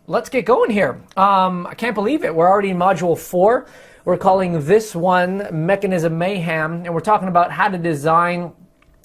let's get going here. I can't believe it. We're already in module 4. We're calling this one Mechanism Mayhem, and we're talking about how to design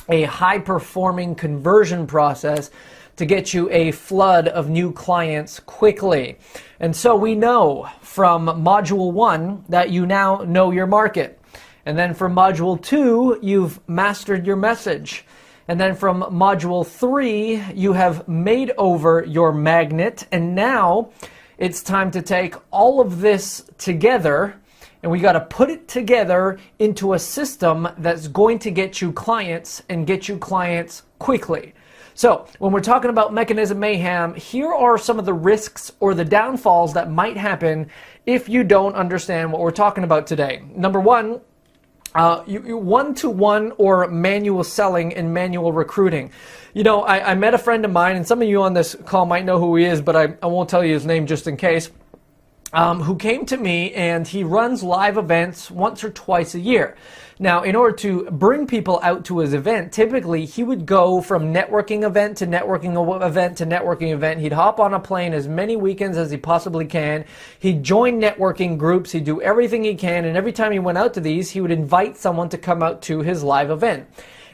a high-performing conversion process to get you a flood of new clients quickly. And so we know from module 1 that you now know your market. And then from module 2, you've mastered your message. And then from module 3, you have made over your magnet. And now it's time to take all of this together, and we got to put it together into a system that's going to get you clients and get you clients quickly. So when we're talking about Mechanism Mayhem, here are some of the risks or the downfalls that might happen if you don't understand what we're talking about today. Number one, one-to-one or manual selling and manual recruiting. You know, I met a friend of mine, and some of you on this call might know who he is, but I won't tell you his name just in case, who came to me, and he runs live events once or twice a year. Now, in order to bring people out to his event, typically he would go from networking event to networking event to networking event. He'd hop on a plane as many weekends as he possibly can. He'd join networking groups. He'd do everything he can. And every time he went out to these, he would invite someone to come out to his live event.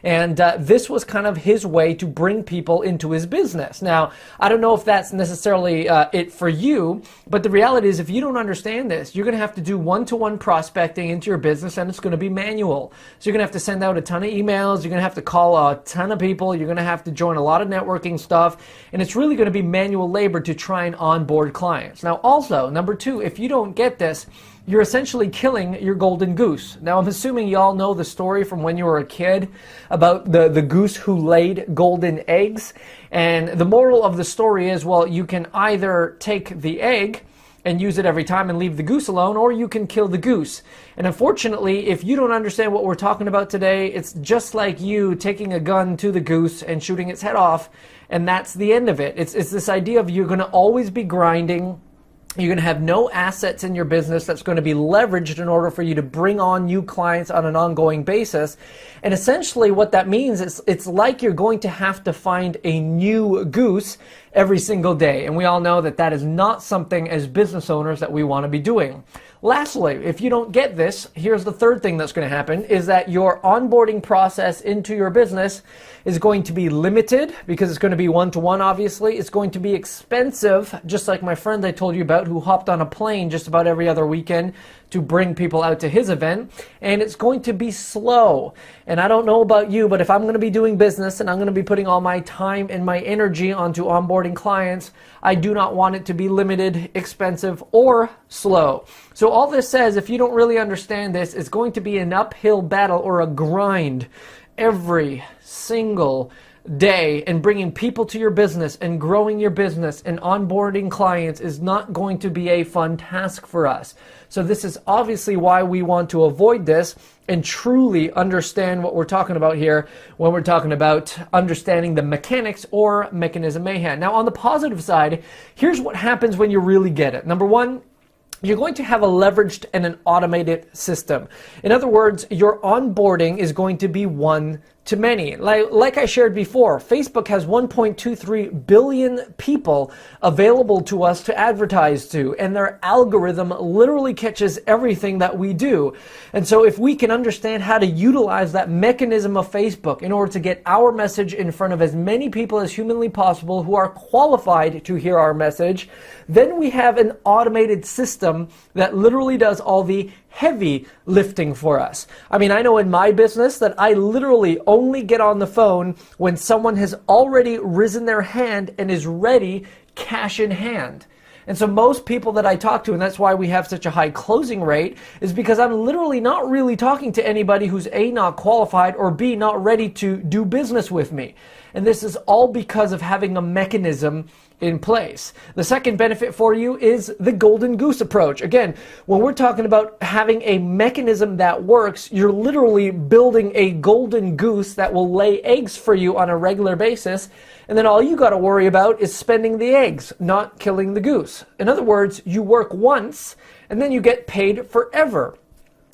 And this was kind of his way to bring people into his business. Now, I don't know if that's necessarily it for you, but the reality is if you don't understand this, you're going to have to do one-to-one prospecting into your business, and it's going to be manual. So you're going to have to send out a ton of emails. You're going to have to call a ton of people. You're going to have to join a lot of networking stuff. And it's really going to be manual labor to try and onboard clients. Now, also, number 2, if you don't get this, you're essentially killing your golden goose. Now, I'm assuming you all know the story from when you were a kid about the goose who laid golden eggs. And the moral of the story is, well, you can either take the egg and use it every time and leave the goose alone, or you can kill the goose. And unfortunately, if you don't understand what we're talking about today, it's just like you taking a gun to the goose and shooting its head off, and that's the end of it. It's this idea of you're going to always be grinding. You're going to have no assets in your business that's going to be leveraged in order for you to bring on new clients on an ongoing basis. And essentially what that means is it's like you're going to have to find a new goose every single day. And we all know that that is not something as business owners that we want to be doing. Lastly, if you don't get this, here's the third thing that's going to happen is that your onboarding process into your business is going to be limited because it's going to be one-to-one, obviously. It's going to be expensive, just like my friend I told you about who hopped on a plane just about every other weekend to bring people out to his event. And it's going to be slow. And I don't know about you, but if I'm going to be doing business and I'm going to be putting all my time and my energy onto onboarding clients, I do not want it to be limited, expensive, or slow. So all this says, if you don't really understand this, it's going to be an uphill battle or a grind every single day, and bringing people to your business and growing your business and onboarding clients is not going to be a fun task for us. So this is obviously why we want to avoid this and truly understand what we're talking about here when we're talking about understanding the mechanics or Mechanism Mayhem. Now, on the positive side, here's what happens when you really get it. Number 1, you're going to have a leveraged and an automated system. In other words, your onboarding is going to be one to many. Like I shared before, Facebook has 1.23 billion people available to us to advertise to, and their algorithm literally catches everything that we do. And so if we can understand how to utilize that mechanism of Facebook in order to get our message in front of as many people as humanly possible who are qualified to hear our message, then we have an automated system that literally does all the heavy lifting for us. I mean, I know in my business that I literally only get on the phone when someone has already risen their hand and is ready, cash in hand. And so most people that I talk to, and that's why we have such a high closing rate, is because I'm literally not really talking to anybody who's A, not qualified, or B, not ready to do business with me. And this is all because of having a mechanism in place. The second benefit for you is the golden goose approach. Again, when we're talking about having a mechanism that works, you're literally building a golden goose that will lay eggs for you on a regular basis. And then all you got to worry about is spending the eggs, not killing the goose. In other words, you work once and then you get paid forever.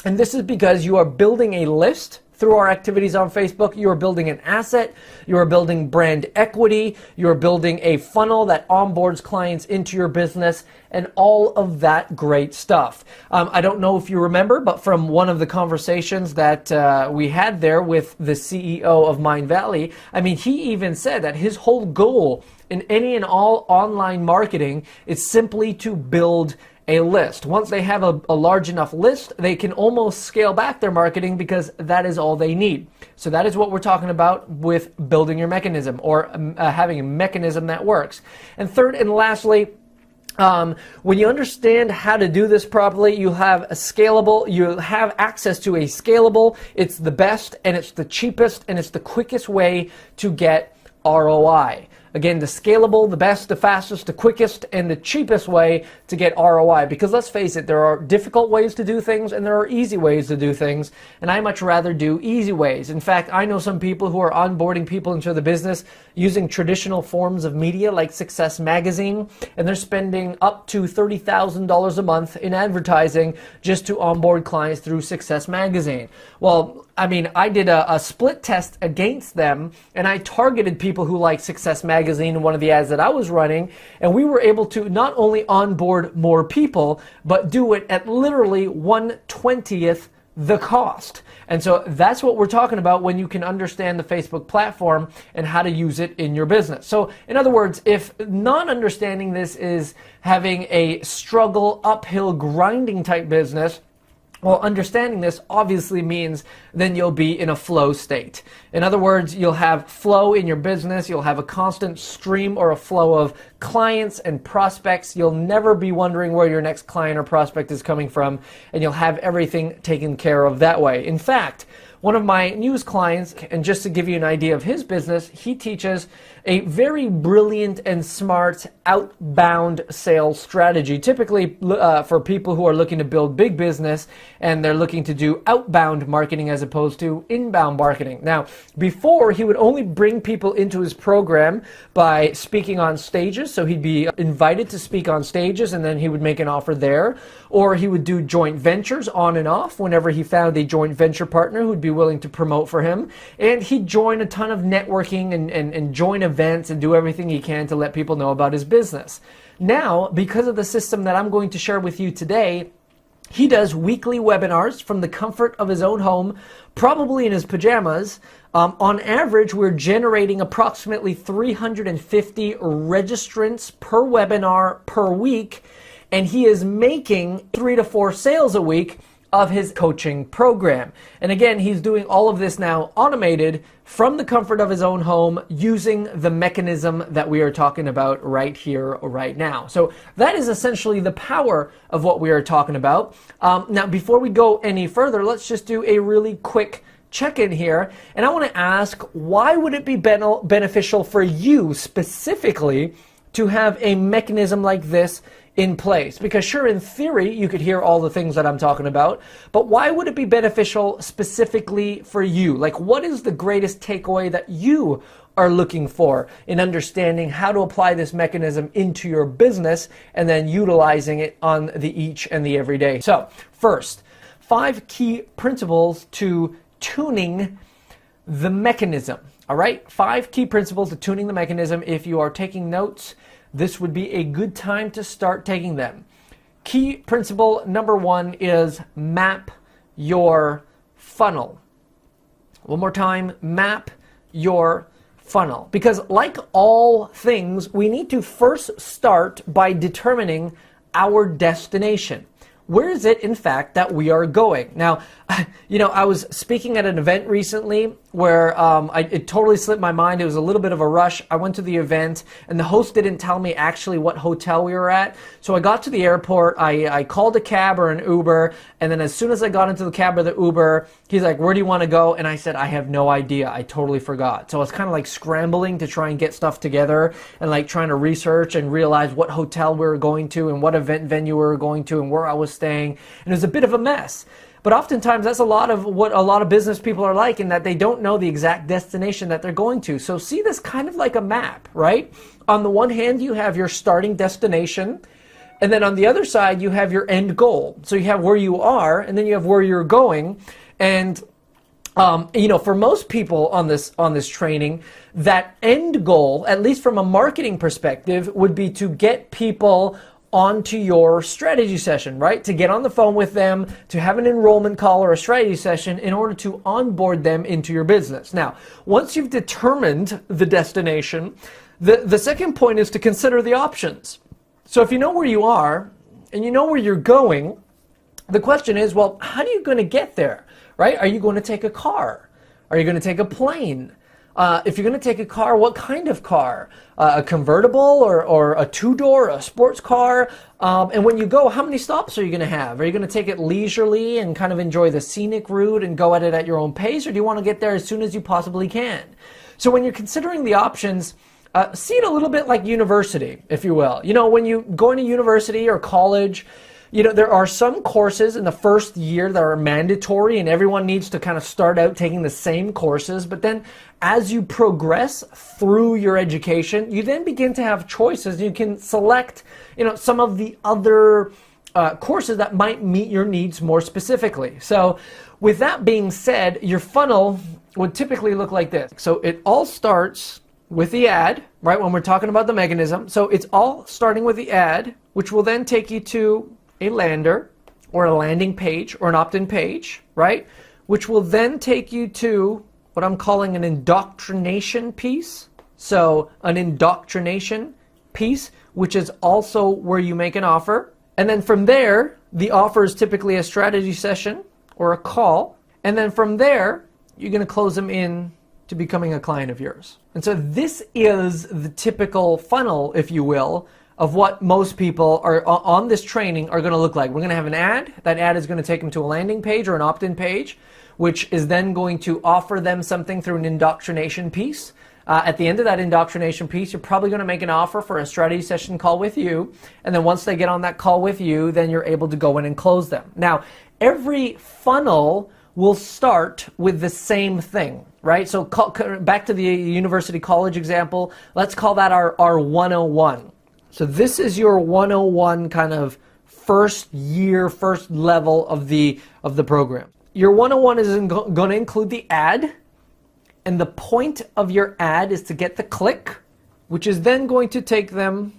And this is because you are building a list through our activities on Facebook, you are building an asset, you are building brand equity, you are building a funnel that onboards clients into your business, and all of that great stuff. I don't know if you remember, but from one of the conversations that we had there with the CEO of Mind Valley, I mean, he even said that his whole goal in any and all online marketing is simply to build a list. Once they have a large enough list, they can almost scale back their marketing because that is all they need. So that is what we're talking about with building your mechanism, or having a mechanism that works. And third and lastly, when you understand how to do this properly, you have access to a scalable, it's the best and it's the cheapest and it's the quickest way to get ROI. Again, the scalable, the best, the fastest, the quickest, and the cheapest way to get ROI. Because let's face it, there are difficult ways to do things and there are easy ways to do things. And I much rather do easy ways. In fact, I know some people who are onboarding people into the business using traditional forms of media like Success Magazine, and they're spending up to $30,000 a month in advertising just to onboard clients through Success Magazine. Well, I mean, I did a split test against them, and I targeted people who like Success Magazine in one of the ads that I was running, and we were able to not only onboard more people, but do it at literally 1/20th the cost. And so that's what we're talking about when you can understand the Facebook platform and how to use it in your business. So in other words, if not understanding this is having a struggle, uphill, grinding type business, well, understanding this obviously means then you'll be in a flow state. In other words, you'll have flow in your business, you'll have a constant stream or a flow of clients and prospects. You'll never be wondering where your next client or prospect is coming from, and you'll have everything taken care of that way. In fact, one of my newest clients, and just to give you an idea of his business, he teaches a very brilliant and smart outbound sales strategy, typically for people who are looking to build big business and they're looking to do outbound marketing as opposed to inbound marketing. Now, before, he would only bring people into his program by speaking on stages, so he'd be invited to speak on stages and then he would make an offer there, or he would do joint ventures on and off whenever he found a joint venture partner who'd be willing to promote for him, and he'd join a ton of networking and join events and do everything he can to let people know about his business. Now, because of the system that I'm going to share with you today, he does weekly webinars from the comfort of his own home, probably in his pajamas. On average, we're generating approximately 350 registrants per webinar per week, and he is making 3 to 4 sales a week of his coaching program. And again, he's doing all of this now automated from the comfort of his own home using the mechanism that we are talking about right here, right now. So that is essentially the power of what we are talking about. Now, before we go any further, let's just do a really quick check-in here. And I want to ask, why would it be beneficial for you specifically to have a mechanism like this in place? Because sure, in theory, you could hear all the things that I'm talking about, but why would it be beneficial specifically for you? Like, what is the greatest takeaway that you are looking for in understanding how to apply this mechanism into your business and then utilizing it on the each and the everyday? So first, 5 key principles to tuning the mechanism. All right, 5 key principles to tuning the mechanism. If you are taking notes, this would be a good time to start taking them. Key principle number 1 is map your funnel. One more time, map your funnel. Because like all things, we need to first start by determining our destination. Where is it, in fact, that we are going? Now, you know, I was speaking at an event recently where it totally slipped my mind. It was a little bit of a rush. I went to the event, and the host didn't tell me actually what hotel we were at. So I got to the airport. I called a cab or an Uber, and then as soon as I got into the cab or the Uber, he's like, "Where do you want to go?" And I said, "I have no idea. I totally forgot." So I was kind of like scrambling to try and get stuff together and like trying to research and realize what hotel we were going to and what event venue we were going to and where I was staying. And it was a bit of a mess. But oftentimes that's a lot of what a lot of business people are like, in that they don't know the exact destination that they're going to. So see this kind of like a map, right? On the one hand, you have your starting destination, and then on the other side, you have your end goal. So you have where you are, and then you have where you're going. And For most people on this training, that end goal, at least from a marketing perspective, would be to get people onto your strategy session, right? To get on the phone with them, to have an enrollment call or a strategy session in order to onboard them into your business. Now, once you've determined the destination, the second point is to consider the options. So if you know where you are and you know where you're going, the question is, well, how are you going to get there, right? Are you going to take a car? Are you going to take a plane? If you're going to take a car, what kind of car? A convertible or a two-door, a sports car? And when you go, how many stops are you going to have? Are you going to take it leisurely and kind of enjoy the scenic route and go at it at your own pace? Or do you want to get there as soon as you possibly can? So when you're considering the options, see it a little bit like university, if you will. When you go into university or college, there are some courses in the first year that are mandatory and everyone needs to kind of start out taking the same courses. But then as you progress through your education, you then begin to have choices. You can select, some of the other courses that might meet your needs more specifically. So with that being said, your funnel would typically look like this. So it all starts with the ad, right? When we're talking about the mechanism. So it's all starting with the ad, which will then take you to a lander or a landing page or an opt-in page, right? Which will then take you to what I'm calling an indoctrination piece. So an indoctrination piece, which is also where you make an offer. And then from there, the offer is typically a strategy session or a call. And then from there, you're going to close them in to becoming a client of yours. And so this is the typical funnel, if you will, of what most people are on this training are going to look like. We're going to have an ad. That ad is going to take them to a landing page or an opt-in page, which is then going to offer them something through an indoctrination piece. At the end of that indoctrination piece, you're probably going to make an offer for a strategy session call with you. And then once they get on that call with you, then you're able to go in and close them. Now, every funnel will start with the same thing, right? So back to the university college example, let's call that our 101. So this is your 101 kind of first year, first level of the program. Your 101 is going to include the ad, and the point of your ad is to get the click, which is then going to take them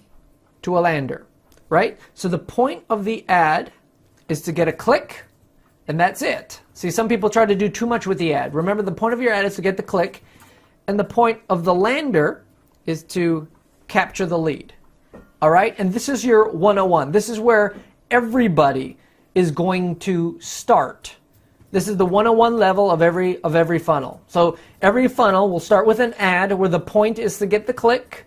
to a lander, right? So the point of the ad is to get a click, and that's it. See, some people try to do too much with the ad. Remember, the point of your ad is to get the click, and the point of the lander is to capture the lead. All right, and this is your 101. This is where everybody is going to start. This is the 101 level of every funnel. So every funnel will start with an ad where the point is to get the click,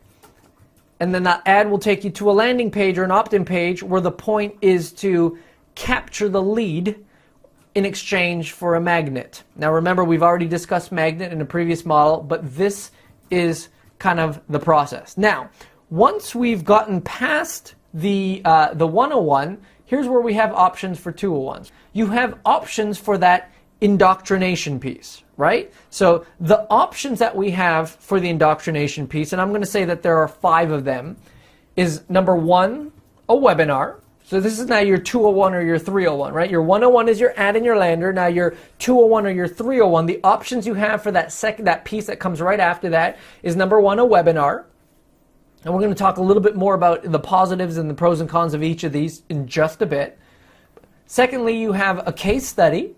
and then that ad will take you to a landing page or an opt-in page where the point is to capture the lead in exchange for a magnet. Now remember, we've already discussed magnet in a previous model, but this is kind of the process. Now, once we've gotten past the 101, here's where we have options for 201s. You have options for that indoctrination piece, right? So the options that we have for the indoctrination piece, and I'm going to say that there are 5 of them, is number 1, a webinar. So this is now your 201 or your 301, right? Your 101 is your ad and your lander. Now your 201 or your 301, the options you have for that piece that comes right after that is number 1, a webinar. And we're going to talk a little bit more about the positives and the pros and cons of each of these in just a bit. Secondly, you have a case study.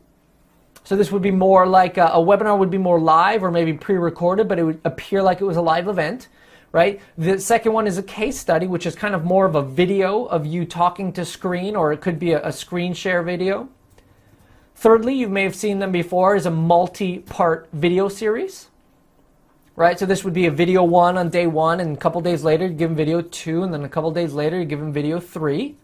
So this would be more like a webinar would be more live or maybe pre-recorded, but it would appear like it was a live event, right? The second one is a case study, which is kind of more of a video of you talking to screen, or it could be a screen share video. Thirdly, you may have seen them before, is a multi-part video series. Right, so this would be a video 1 on day 1, and a couple days later you give them video 2, and then a couple days later you give them video 3.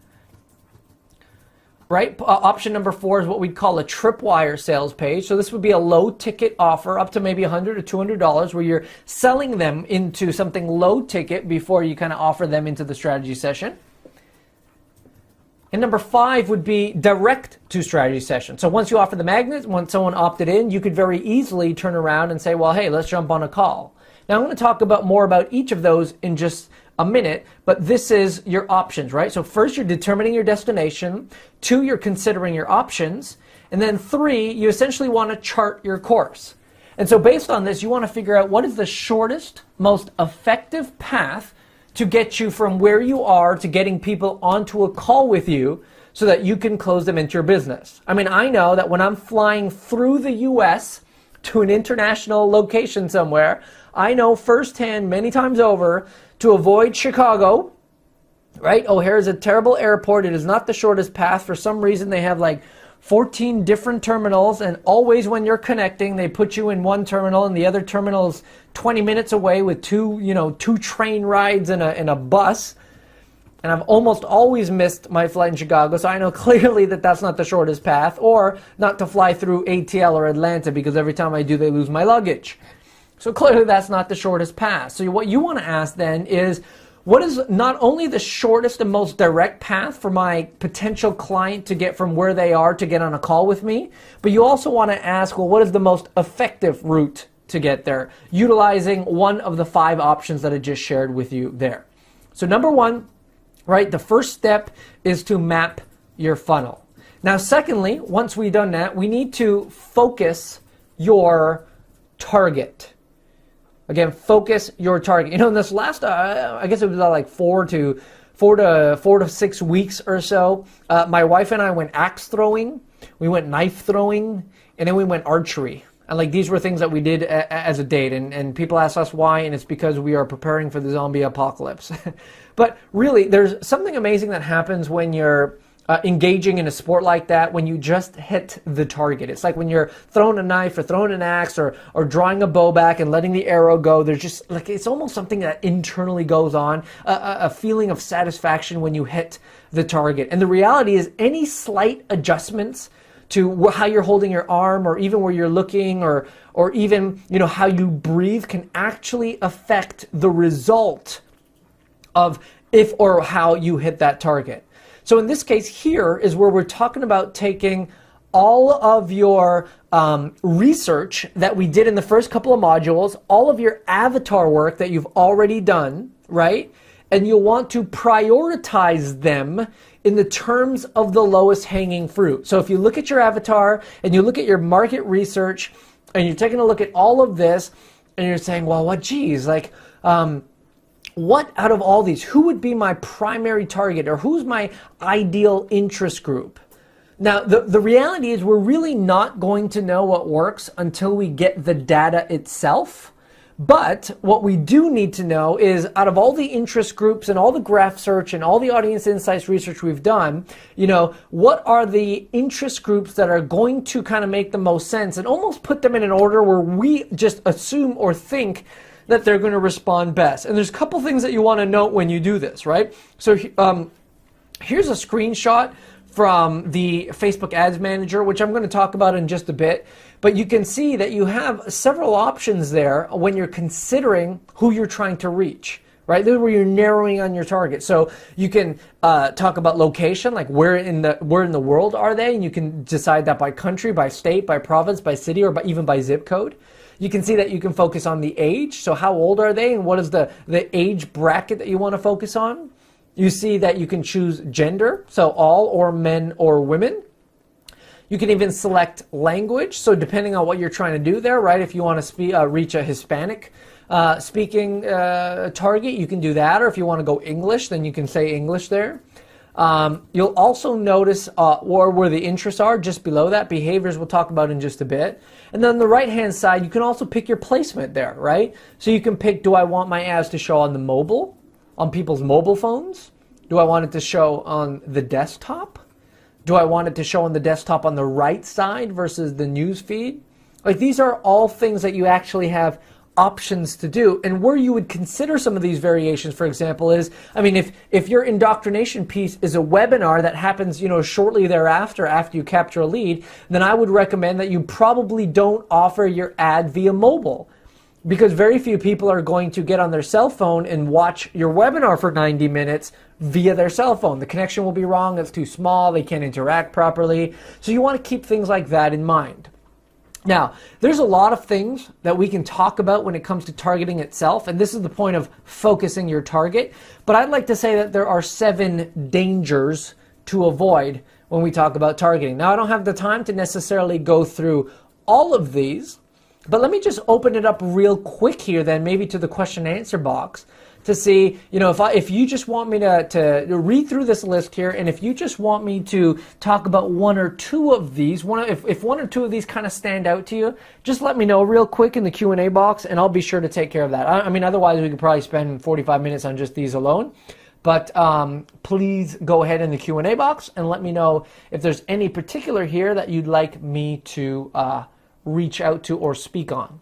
Right, option number 4 is what we'd call a tripwire sales page. So this would be a low ticket offer up to maybe $100 or $200 where you're selling them into something low ticket before you kind of offer them into the strategy session. And number 5 would be direct to strategy session. So once you offer the magnet, once someone opted in, you could very easily turn around and say, well, hey, let's jump on a call. Now I'm going to talk more about each of those in just a minute, but this is your options, right? So first you're determining your destination. 2, you're considering your options. And then 3, you essentially want to chart your course. And so based on this, you want to figure out what is the shortest, most effective path to get you from where you are to getting people onto a call with you so that you can close them into your business. I mean, I know that when I'm flying through the US to an international location somewhere, I know firsthand many times over to avoid Chicago, right? O'Hare is a terrible airport. It is not the shortest path. For some reason, they have like 14 different terminals, and always when you're connecting, they put you in one terminal and the other terminal is 20 minutes away with two train rides and a bus. And I've almost always missed my flight in Chicago, so I know clearly that that's not the shortest path, or not to fly through ATL or Atlanta, because every time I do, they lose my luggage. So clearly that's not the shortest path. So what you want to ask then is, what is not only the shortest and most direct path for my potential client to get from where they are to get on a call with me, but you also want to ask, well, what is the most effective route to get there, utilizing one of the 5 options that I just shared with you there. So number 1, right, the first step is to map your funnel. Now, secondly, once we've done that, we need to focus your target. Again, focus your target. You know, in this last, I guess it was like 4 to 6 weeks or so, my wife and I went axe throwing, we went knife throwing, and then we went archery. And like these were things that we did as a date, and people ask us why, and it's because we are preparing for the zombie apocalypse. But really, there's something amazing that happens when you're engaging in a sport like that, when you just hit the target. It's like when you're throwing a knife or throwing an axe or drawing a bow back and letting the arrow go. There's just like, it's almost something that internally goes on, a feeling of satisfaction when you hit the target. And the reality is, any slight adjustments to how you're holding your arm, or even where you're looking, or even, you know, how you breathe, can actually affect the result of if or how you hit that target. So in this case, here is where we're talking about taking all of your research that we did in the first couple of modules, all of your avatar work that you've already done, right? And you'll want to prioritize them in the terms of the lowest hanging fruit. So if you look at your avatar and you look at your market research and you're taking a look at all of this and you're saying, well, what, geez, like, what out of all these, who would be my primary target, or who's my ideal interest group? Now, the reality is, we're really not going to know what works until we get the data itself. But what we do need to know is, out of all the interest groups and all the graph search and all the audience insights research we've done, you know, what are the interest groups that are going to kind of make the most sense, and almost put them in an order where we just assume or think that they're going to respond best. And there's a couple things that you want to note when you do this, right? So here's a screenshot from the Facebook Ads Manager, which I'm going to talk about in just a bit. But you can see that you have several options there when you're considering who you're trying to reach, right? This is where you're narrowing on your target. So you can talk about location, like where in the world are they, and you can decide that by country, by state, by province, by city, or even by zip code. You can see that you can focus on the age, so how old are they, and what is the age bracket that you want to focus on. You see that you can choose gender, so all, or men or women. You can even select language, so depending on what you're trying to do there, right? If you want to reach a Hispanic speaking target, you can do that, or if you want to go English, then you can say English there. You'll also notice where the interests are just below that. Behaviors we'll talk about in just a bit. And then on the right-hand side, you can also pick your placement there, right? So you can pick, do I want my ads to show on the mobile, on people's mobile phones? Do I want it to show on the desktop? Do I want it to show on the desktop on the right side versus the news feed? Like, these are all things that you actually have options to do. And where you would consider some of these variations, for example, is, I mean, if your indoctrination piece is a webinar that happens, you know, shortly thereafter after you capture a lead, then I would recommend that you probably don't offer your ad via mobile, because very few people are going to get on their cell phone and watch your webinar for 90 minutes via their cell phone. The connection will be wrong, it's too small, they can't interact properly. So you want to keep things like that in mind. Now, there's a lot of things that we can talk about when it comes to targeting itself, and this is the point of focusing your target. But I'd like to say that there are 7 dangers to avoid when we talk about targeting. Now, I don't have the time to necessarily go through all of these, but let me just open it up real quick here then, maybe to the question and answer box, to see, if you just want me to read through this list here, and if you just want me to talk about one or two of these, if one or two of these kind of stand out to you, just let me know real quick in the Q&A box, and I'll be sure to take care of that. I mean, otherwise we could probably spend 45 minutes on just these alone. But please go ahead in the Q&A box and let me know if there's any particular here that you'd like me to reach out to or speak on.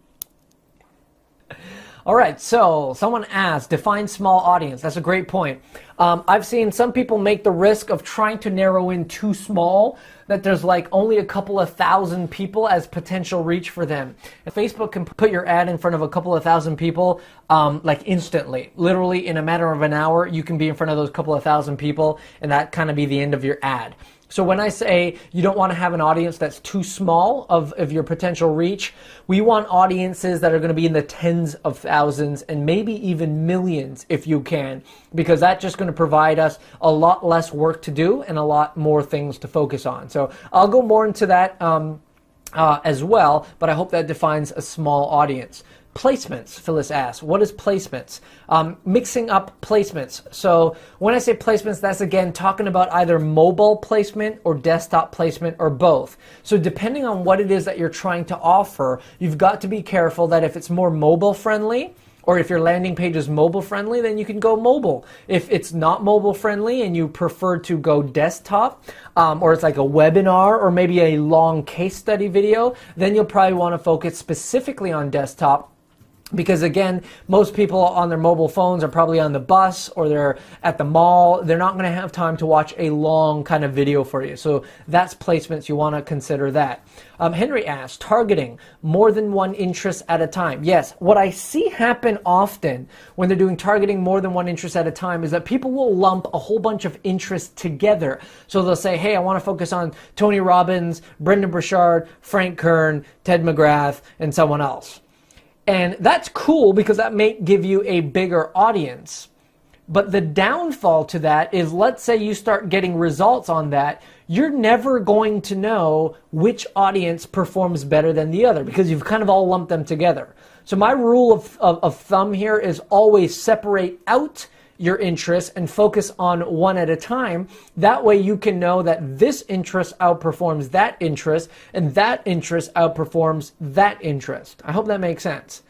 All right, so someone asked, define small audience. That's a great point. I've seen some people make the risk of trying to narrow in too small, that there's like only a couple of thousand people as potential reach for them. And Facebook can put your ad in front of a couple of thousand people like instantly. Literally in a matter of an hour, you can be in front of those couple of thousand people, and that kind of be the end of your ad. So when I say you don't want to have an audience that's too small of your potential reach, we want audiences that are going to be in the tens of thousands and maybe even millions if you can, because that's just going to provide us a lot less work to do and a lot more things to focus on. So I'll go more into that as well, but I hope that defines a small audience. Placements, Phyllis asks. What is placements? Mixing up placements. So when I say placements, that's again talking about either mobile placement or desktop placement or both. So depending on what it is that you're trying to offer, you've got to be careful that if it's more mobile friendly, or if your landing page is mobile friendly, then you can go mobile. If it's not mobile friendly and you prefer to go desktop, or it's like a webinar or maybe a long case study video, then you'll probably want to focus specifically on desktop. Because again, most people on their mobile phones are probably on the bus or they're at the mall. They're not going to have time to watch a long kind of video for you. So that's placements. You want to consider that. Henry asked, targeting more than one interest at a time. Yes, what I see happen often when they're doing targeting more than one interest at a time is that people will lump a whole bunch of interests together. So they'll say, hey, I want to focus on Tony Robbins, Brendan Burchard, Frank Kern, Ted McGrath, and someone else. And that's cool because that may give you a bigger audience. But the downfall to that is, let's say you start getting results on that, you're never going to know which audience performs better than the other because you've kind of all lumped them together. So my rule of thumb here is always separate out your interests and focus on one at a time. That way you can know that this interest outperforms that interest and that interest outperforms that interest. I hope that makes sense.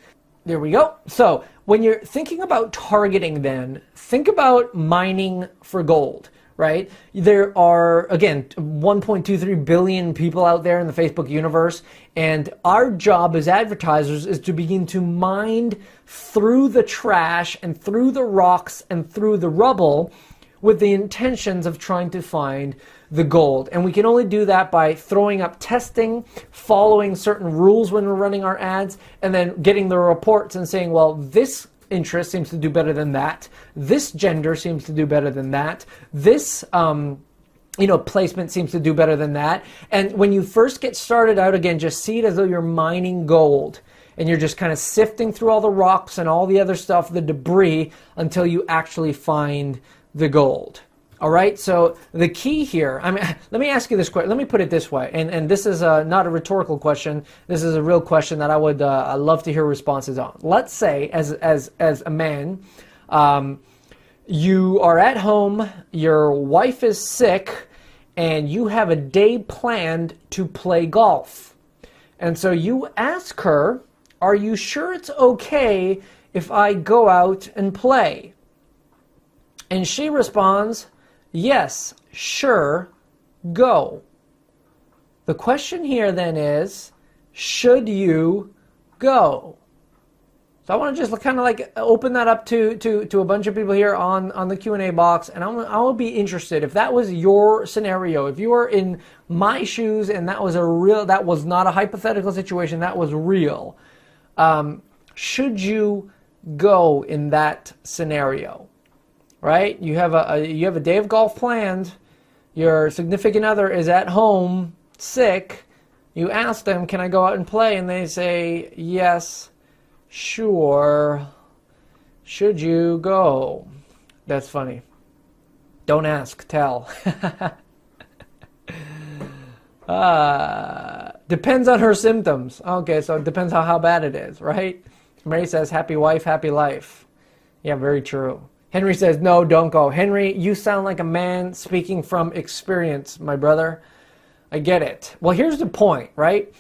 There we go. So when you're thinking about targeting, then think about mining for gold, right? There are, again, 1.23 billion people out there in the Facebook universe, and our job as advertisers is to begin to mine through the trash and through the rocks and through the rubble with the intentions of trying to find the gold. And we can only do that by throwing up testing, following certain rules when we're running our ads, and then getting the reports and saying, well, this interest seems to do better than that. This gender seems to do better than that. This placement seems to do better than that. And when you first get started out, again, just see it as though you're mining gold. And you're just kind of sifting through all the rocks and all the other stuff, the debris, until you actually find the gold. All right, so the key here, let me ask you this question. Let me put it this way, and this is not a rhetorical question. This is a real question that I would love to hear responses on. Let's say, as a man, you are at home, your wife is sick, and you have a day planned to play golf. And so you ask her, are you sure it's okay if I go out and play? And she responds, yes, sure, go. The question here then is, should you go? So I want to just kind of like open that up to a bunch of people here on the Q&A box, and I will be interested if that was your scenario, if you were in my shoes and that was not a hypothetical situation, that was real. Should you go in that scenario? Right? You have a day of golf planned. Your significant other is at home, sick. You ask them, can I go out and play? And they say, yes, sure. Should you go? That's funny. Don't ask, tell. Depends on her symptoms. Okay, so it depends on how bad it is, right? Mary says, happy wife, happy life. Yeah, very true. Henry says, no, don't go. Henry, you sound like a man speaking from experience, my brother. I get it. Well, here's the point, right?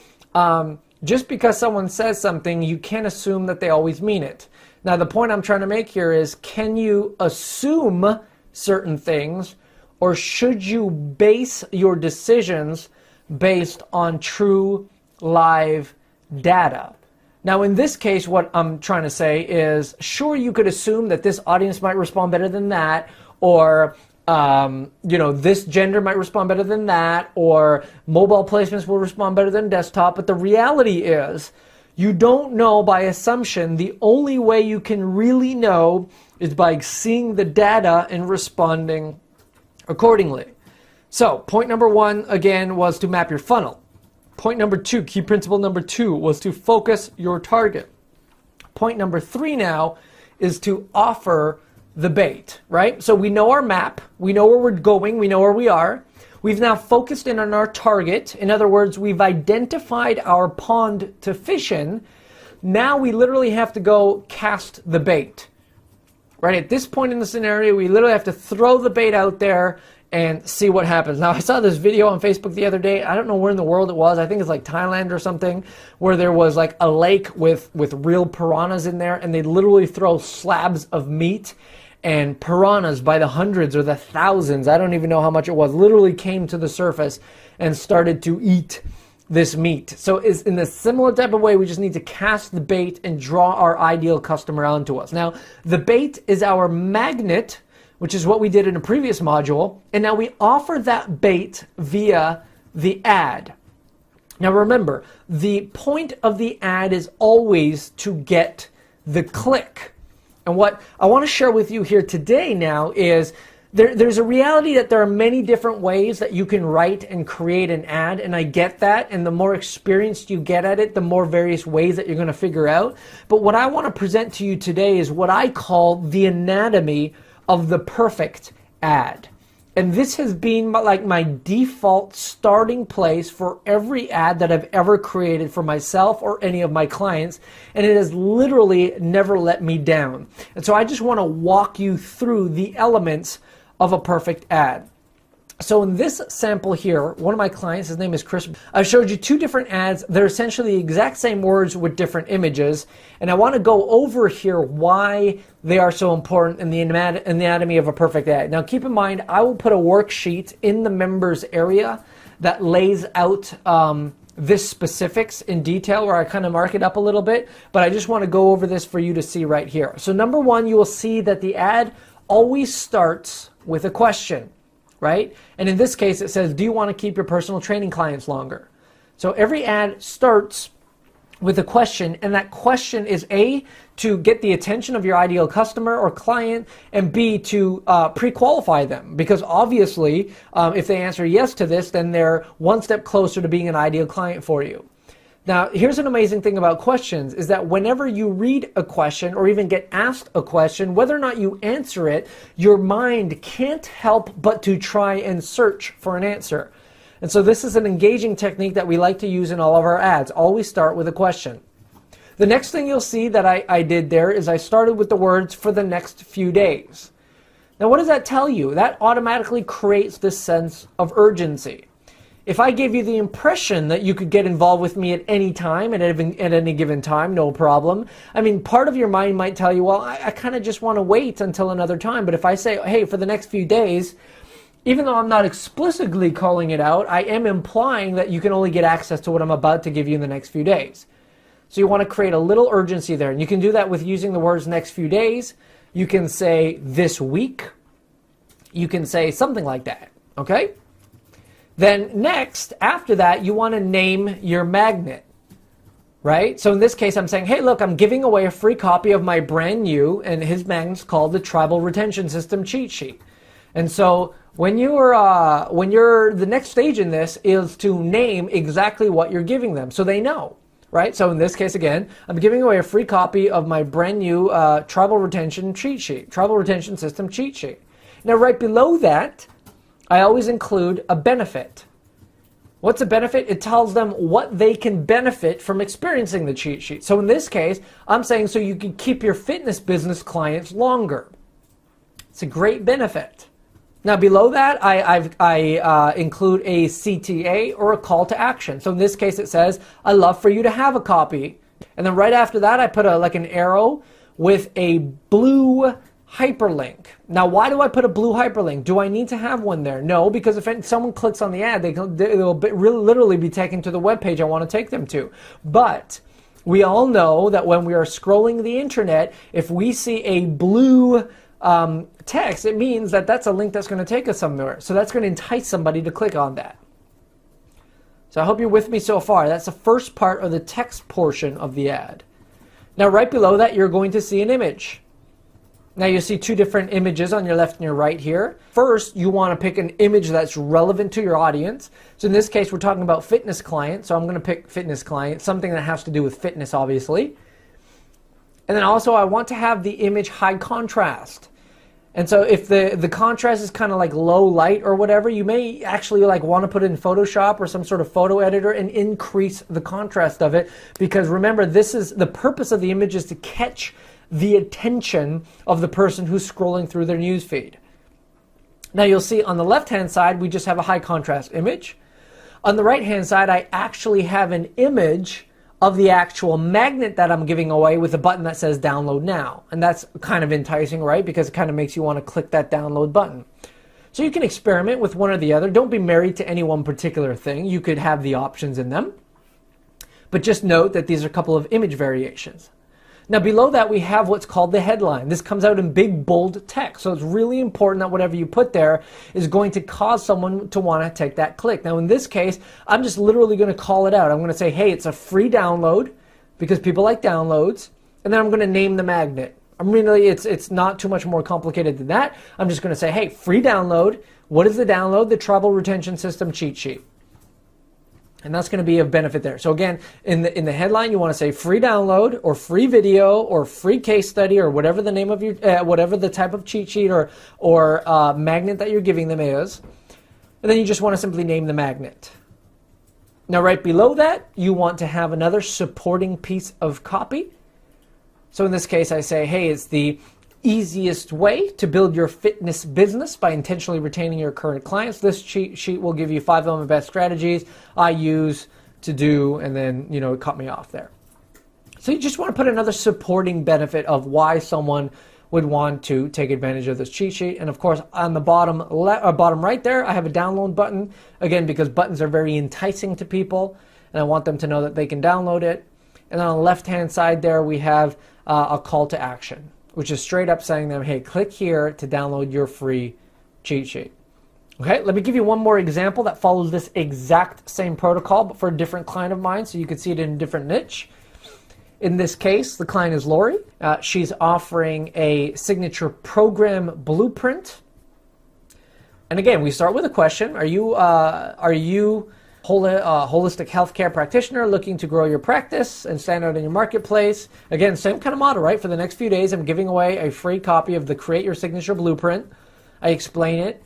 Just because someone says something, you can't assume that they always mean it. Now, the point I'm trying to make here is, can you assume certain things, or should you base your decisions based on true live data? Now, in this case, what I'm trying to say is, sure, you could assume that this audience might respond better than that, or this gender might respond better than that, or mobile placements will respond better than desktop. But the reality is, you don't know by assumption. The only way you can really know is by seeing the data and responding accordingly. So, point number 1, again, was to map your funnel. Point number 2, key principle number 2, was to focus your target. Point number 3 now is to offer the bait, right? So we know our map, we know where we're going, we know where we are. We've now focused in on our target. In other words, we've identified our pond to fish in. Now we literally have to go cast the bait, right? At this point in the scenario, we literally have to throw the bait out there and see what happens. Now, I saw this video on Facebook the other day. I don't know where in the world it was. I think it's like Thailand or something, where there was like a lake with real piranhas in there, and they literally throw slabs of meat, and piranhas by the hundreds or the thousands, I don't even know how much it was, literally came to the surface and started to eat this meat. So it's in a similar type of way, we just need to cast the bait and draw our ideal customer onto us. Now, the bait is our magnet, which is what we did in a previous module, and now we offer that bait via the ad. Now remember, the point of the ad is always to get the click. And what I want to share with you here today now is there's a reality that there are many different ways that you can write and create an ad, and I get that, and the more experienced you get at it, the more various ways that you're going to figure out. But what I want to present to you today is what I call the anatomy of the perfect ad. And this has been like my default starting place for every ad that I've ever created for myself or any of my clients, and it has literally never let me down. And so I just want to walk you through the elements of a perfect ad. So in this sample here, one of my clients, his name is Chris, I showed you 2 different ads. They're essentially the exact same words with different images. And I want to go over here why they are so important in the anatomy of a perfect ad. Now keep in mind, I will put a worksheet in the members area that lays out this specifics in detail, where I kind of mark it up a little bit. But I just want to go over this for you to see right here. So number 1, you will see that the ad always starts with a question. Right? And in this case, it says, do you want to keep your personal training clients longer? So every ad starts with a question, and that question is A, to get the attention of your ideal customer or client, and B, to pre-qualify them. Because obviously, if they answer yes to this, then they're one step closer to being an ideal client for you. Now, here's an amazing thing about questions, is that whenever you read a question or even get asked a question, whether or not you answer it, your mind can't help but to try and search for an answer. And so this is an engaging technique that we like to use in all of our ads. Always start with a question. The next thing you'll see that I did there is I started with the words "for the next few days." Now, what does that tell you? That automatically creates this sense of urgency. If I gave you the impression that you could get involved with me at any time, at any given time, no problem. I mean, part of your mind might tell you, well, I kind of just want to wait until another time. But if I say, hey, for the next few days, even though I'm not explicitly calling it out, I am implying that you can only get access to what I'm about to give you in the next few days. So you want to create a little urgency there. And you can do that with using the words next few days. You can say this week. You can say something like that, okay? Then next, after that, you want to name your magnet, right? So in this case, I'm saying, hey, look, I'm giving away a free copy of my brand new, and his magnet's called the Tribal Retention System Cheat Sheet. And so when you're the next stage in this is to name exactly what you're giving them so they know, right? So in this case, again, I'm giving away a free copy of my brand new Tribal Retention Cheat Sheet, Tribal Retention System Cheat Sheet. Now, right below that, I always include a benefit. What's the benefit? It tells them what they can benefit from experiencing the cheat sheet. So in this case, I'm saying so you can keep your fitness business clients longer. It's a great benefit. Now below that, I include a CTA or a call to action. So in this case, it says, I'd love for you to have a copy. And then right after that, I put like an arrow with a blue hyperlink. Now, why do I put a blue hyperlink? Do I need to have one there? No, because if someone clicks on the ad, they'll literally be taken to the webpage I want to take them to. But we all know that when we are scrolling the internet, if we see a blue text, it means that that's a link that's going to take us somewhere. So that's going to entice somebody to click on that. So I hope you're with me so far. That's the first part of the text portion of the ad. Now right below that, you're going to see an image. Now you see two different images on your left and your right here. First, you want to pick an image that's relevant to your audience. So in this case, we're talking about fitness client. So I'm going to pick fitness client, something that has to do with fitness, obviously. And then also I want to have the image high contrast. And so if the contrast is kind of like low light or whatever, you may actually like want to put it in Photoshop or some sort of photo editor and increase the contrast of it. Because remember, this is the purpose of the image is to catch the attention of the person who's scrolling through their news feed. Now you'll see on the left-hand side, we just have a high contrast image. On the right-hand side, I actually have an image of the actual magnet that I'm giving away with a button that says download now. And that's kind of enticing, right? Because it kind of makes you want to click that download button. So you can experiment with one or the other. Don't be married to any one particular thing. You could have the options in them. But just note that these are a couple of image variations. Now below that, we have what's called the headline. This comes out in big, bold text. So it's really important that whatever you put there is going to cause someone to want to take that click. Now in this case, I'm just literally going to call it out. I'm going to say, hey, it's a free download because people like downloads. And then I'm going to name the magnet. It's not too much more complicated than that. I'm just going to say, hey, free download. What is the download? The Trouble Retention System cheat sheet. And that's going to be of benefit there. So again, in the headline, you want to say free download or free video or free case study or whatever the name of your, whatever the type of cheat sheet or magnet that you're giving them is. And then you just want to simply name the magnet. Now right below that, you want to have another supporting piece of copy. So in this case, I say, hey, it's the easiest way to build your fitness business by intentionally retaining your current clients. This cheat sheet will give you 5 of my best strategies I use to do, and then, you know, it cut me off there. So you just want to put another supporting benefit of why someone would want to take advantage of this cheat sheet. And of course, on the bottom right there, I have a download button, again, because buttons are very enticing to people, and I want them to know that they can download it. And then on the left-hand side there, we have a call to action, which is straight up saying to them, hey, click here to download your free cheat sheet. Okay, let me give you one more example that follows this exact same protocol, but for a different client of mine, so you can see it in a different niche. In this case, the client is Lori. She's offering a signature program blueprint. And again, we start with a question. Are you holistic healthcare practitioner looking to grow your practice and stand out in your marketplace? Again, same kind of model, right? For the next few days, I'm giving away a free copy of the Create Your Signature Blueprint. I explain it.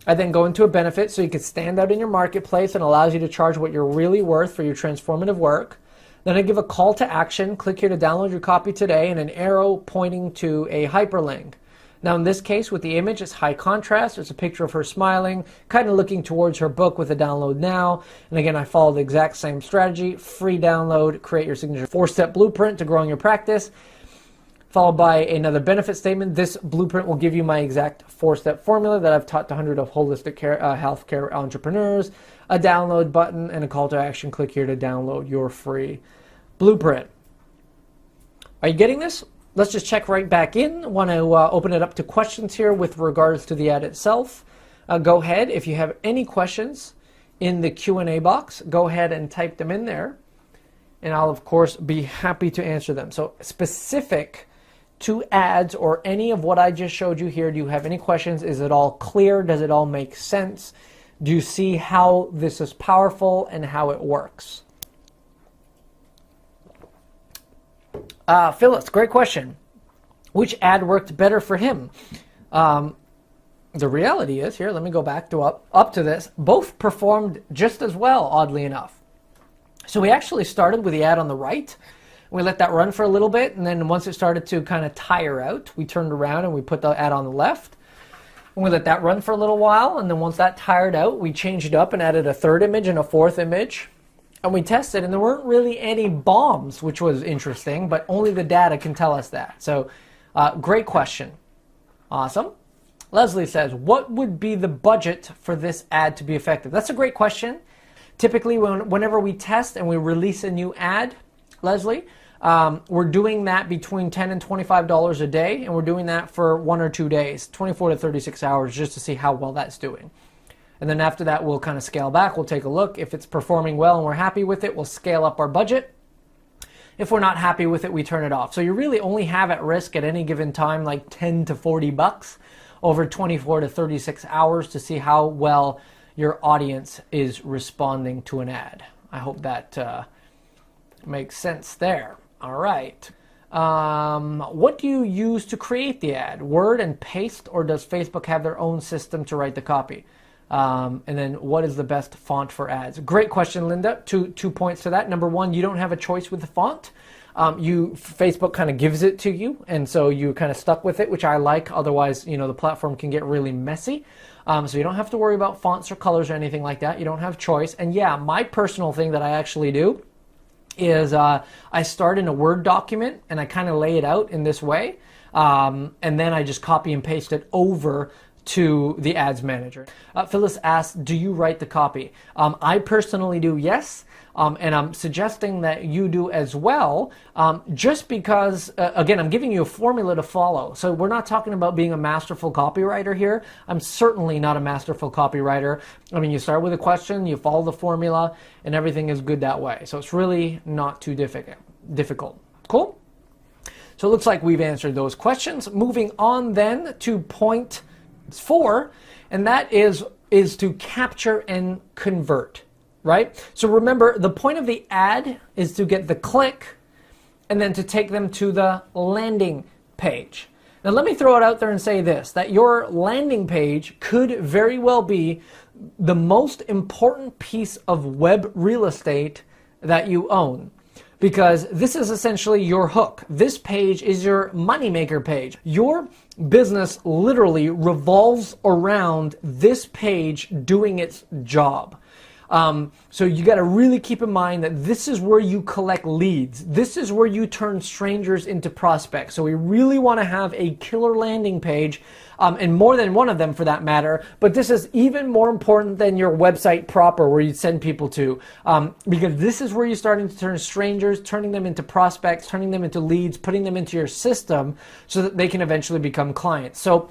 I then go into a benefit so you can stand out in your marketplace and allows you to charge what you're really worth for your transformative work. Then I give a call to action. Click here to download your copy today, and an arrow pointing to a hyperlink. Now in this case, with the image, it's high contrast. It's a picture of her smiling, kind of looking towards her book with a download now. And again, I follow the exact same strategy. Free download, create your signature 4-step blueprint to growing your practice, followed by another benefit statement. This blueprint will give you my exact 4-step formula that I've taught to hundreds of holistic healthcare entrepreneurs, a download button, and a call to action. Click here to download your free blueprint. Are you getting this? Let's just check right back in. I want to open it up to questions here with regards to the ad itself. Go ahead, if you have any questions in the Q&A box, go ahead and type them in there, and I'll of course be happy to answer them. So specific to ads or any of what I just showed you here, do you have any questions? Is it all clear? Does it all make sense? Do you see how this is powerful and how it works? Phyllis, great question. Which ad worked better for him? the reality is, here, let me go back to up to this, both performed just as well, oddly enough. So we actually started with the ad on the right. We let that run for a little bit, and then once it started to kind of tire out, we turned around and we put the ad on the left. And we let that run for a little while, and then once that tired out, we changed it up and added a third image and a fourth image. And we tested, and there weren't really any bombs, which was interesting, but only the data can tell us that. So, great question. Awesome. Leslie says, what would be the budget for this ad to be effective? That's a great question. Typically, whenever we test and we release a new ad, Leslie, we're doing that between $10 and $25 a day, and we're doing that for 1 or 2 days, 24 to 36 hours, just to see how well that's doing. And then after that, we'll kind of scale back. We'll take a look. If it's performing well and we're happy with it, we'll scale up our budget. If we're not happy with it, we turn it off. So you really only have at risk at any given time like 10 to 40 bucks over 24 to 36 hours to see how well your audience is responding to an ad. I hope that makes sense there. All right. What do you use to create the ad? Word and paste, or does Facebook have their own system to write the copy? And then what is the best font for ads? Great question, Linda. Two points to that. Number one, you don't have a choice with the font. Facebook kind of gives it to you, and so you're kind of stuck with it, which I like. Otherwise, the platform can get really messy. So you don't have to worry about fonts or colors or anything like that. You don't have choice. And yeah, my personal thing that I actually do is I start in a Word document and I kind of lay it out in this way. And then I just copy and paste it over to the ads manager. Phyllis asks, do you write the copy? I personally do, yes. And I'm suggesting that you do as well, just because, again, I'm giving you a formula to follow. So we're not talking about being a masterful copywriter here. I'm certainly not a masterful copywriter. I mean, you start with a question, you follow the formula, and everything is good that way. So it's really not too difficult. Cool? So it looks like we've answered those questions. Moving on then to point 4, and that is to capture and convert. Right? So remember, the point of the ad is to get the click and then to take them to the landing page. Now let me throw it out there and say this, that your landing page could very well be the most important piece of web real estate that you own. Because this is essentially your hook. This page is your moneymaker page. Your business literally revolves around this page doing its job. So you got to really keep in mind that this is where you collect leads. This is where you turn strangers into prospects. So we really want to have a killer landing page, and more than one of them for that matter. But this is even more important than your website proper where you send people to, because this is where you're starting to turn strangers, turning them into prospects, turning them into leads, putting them into your system so that they can eventually become clients. So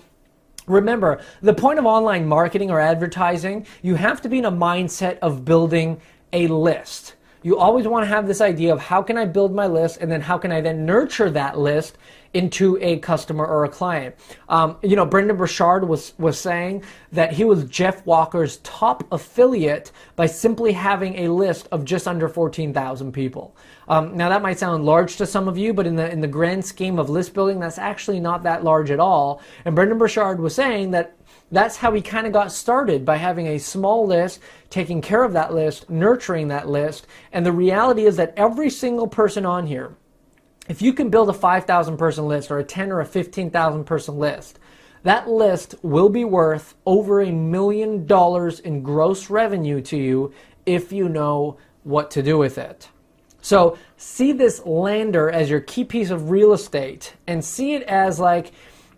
remember, the point of online marketing or advertising, you have to be in a mindset of building a list. You always want to have this idea of how can I build my list, and then how can I then nurture that list into a customer or a client. Brendan Burchard was saying that he was Jeff Walker's top affiliate by simply having a list of just under 14,000 people. Now that might sound large to some of you, but in the grand scheme of list building, that's actually not that large at all. And Brendan Burchard was saying that that's how he kind of got started, by having a small list, taking care of that list, nurturing that list. And the reality is that every single person on here, if you can build a 5,000 person list or a 10 or a 15,000 person list, that list will be worth over $1 million in gross revenue to you if you know what to do with it. So see this lander as your key piece of real estate, and see it as like,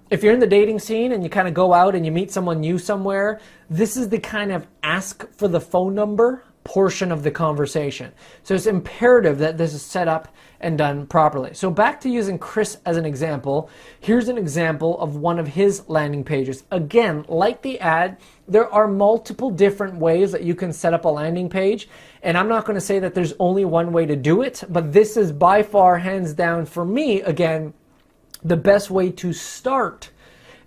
if you're in the dating scene and you kind of go out and you meet someone new somewhere, this is the kind of ask for the phone number portion of the conversation. So it's imperative that this is set up and done properly. So back to using Chris as an example, here's an example of one of his landing pages. Again, like the ad, there are multiple different ways that you can set up a landing page, and I'm not going to say that there's only one way to do it, but this is by far, hands down for me, again, the best way to start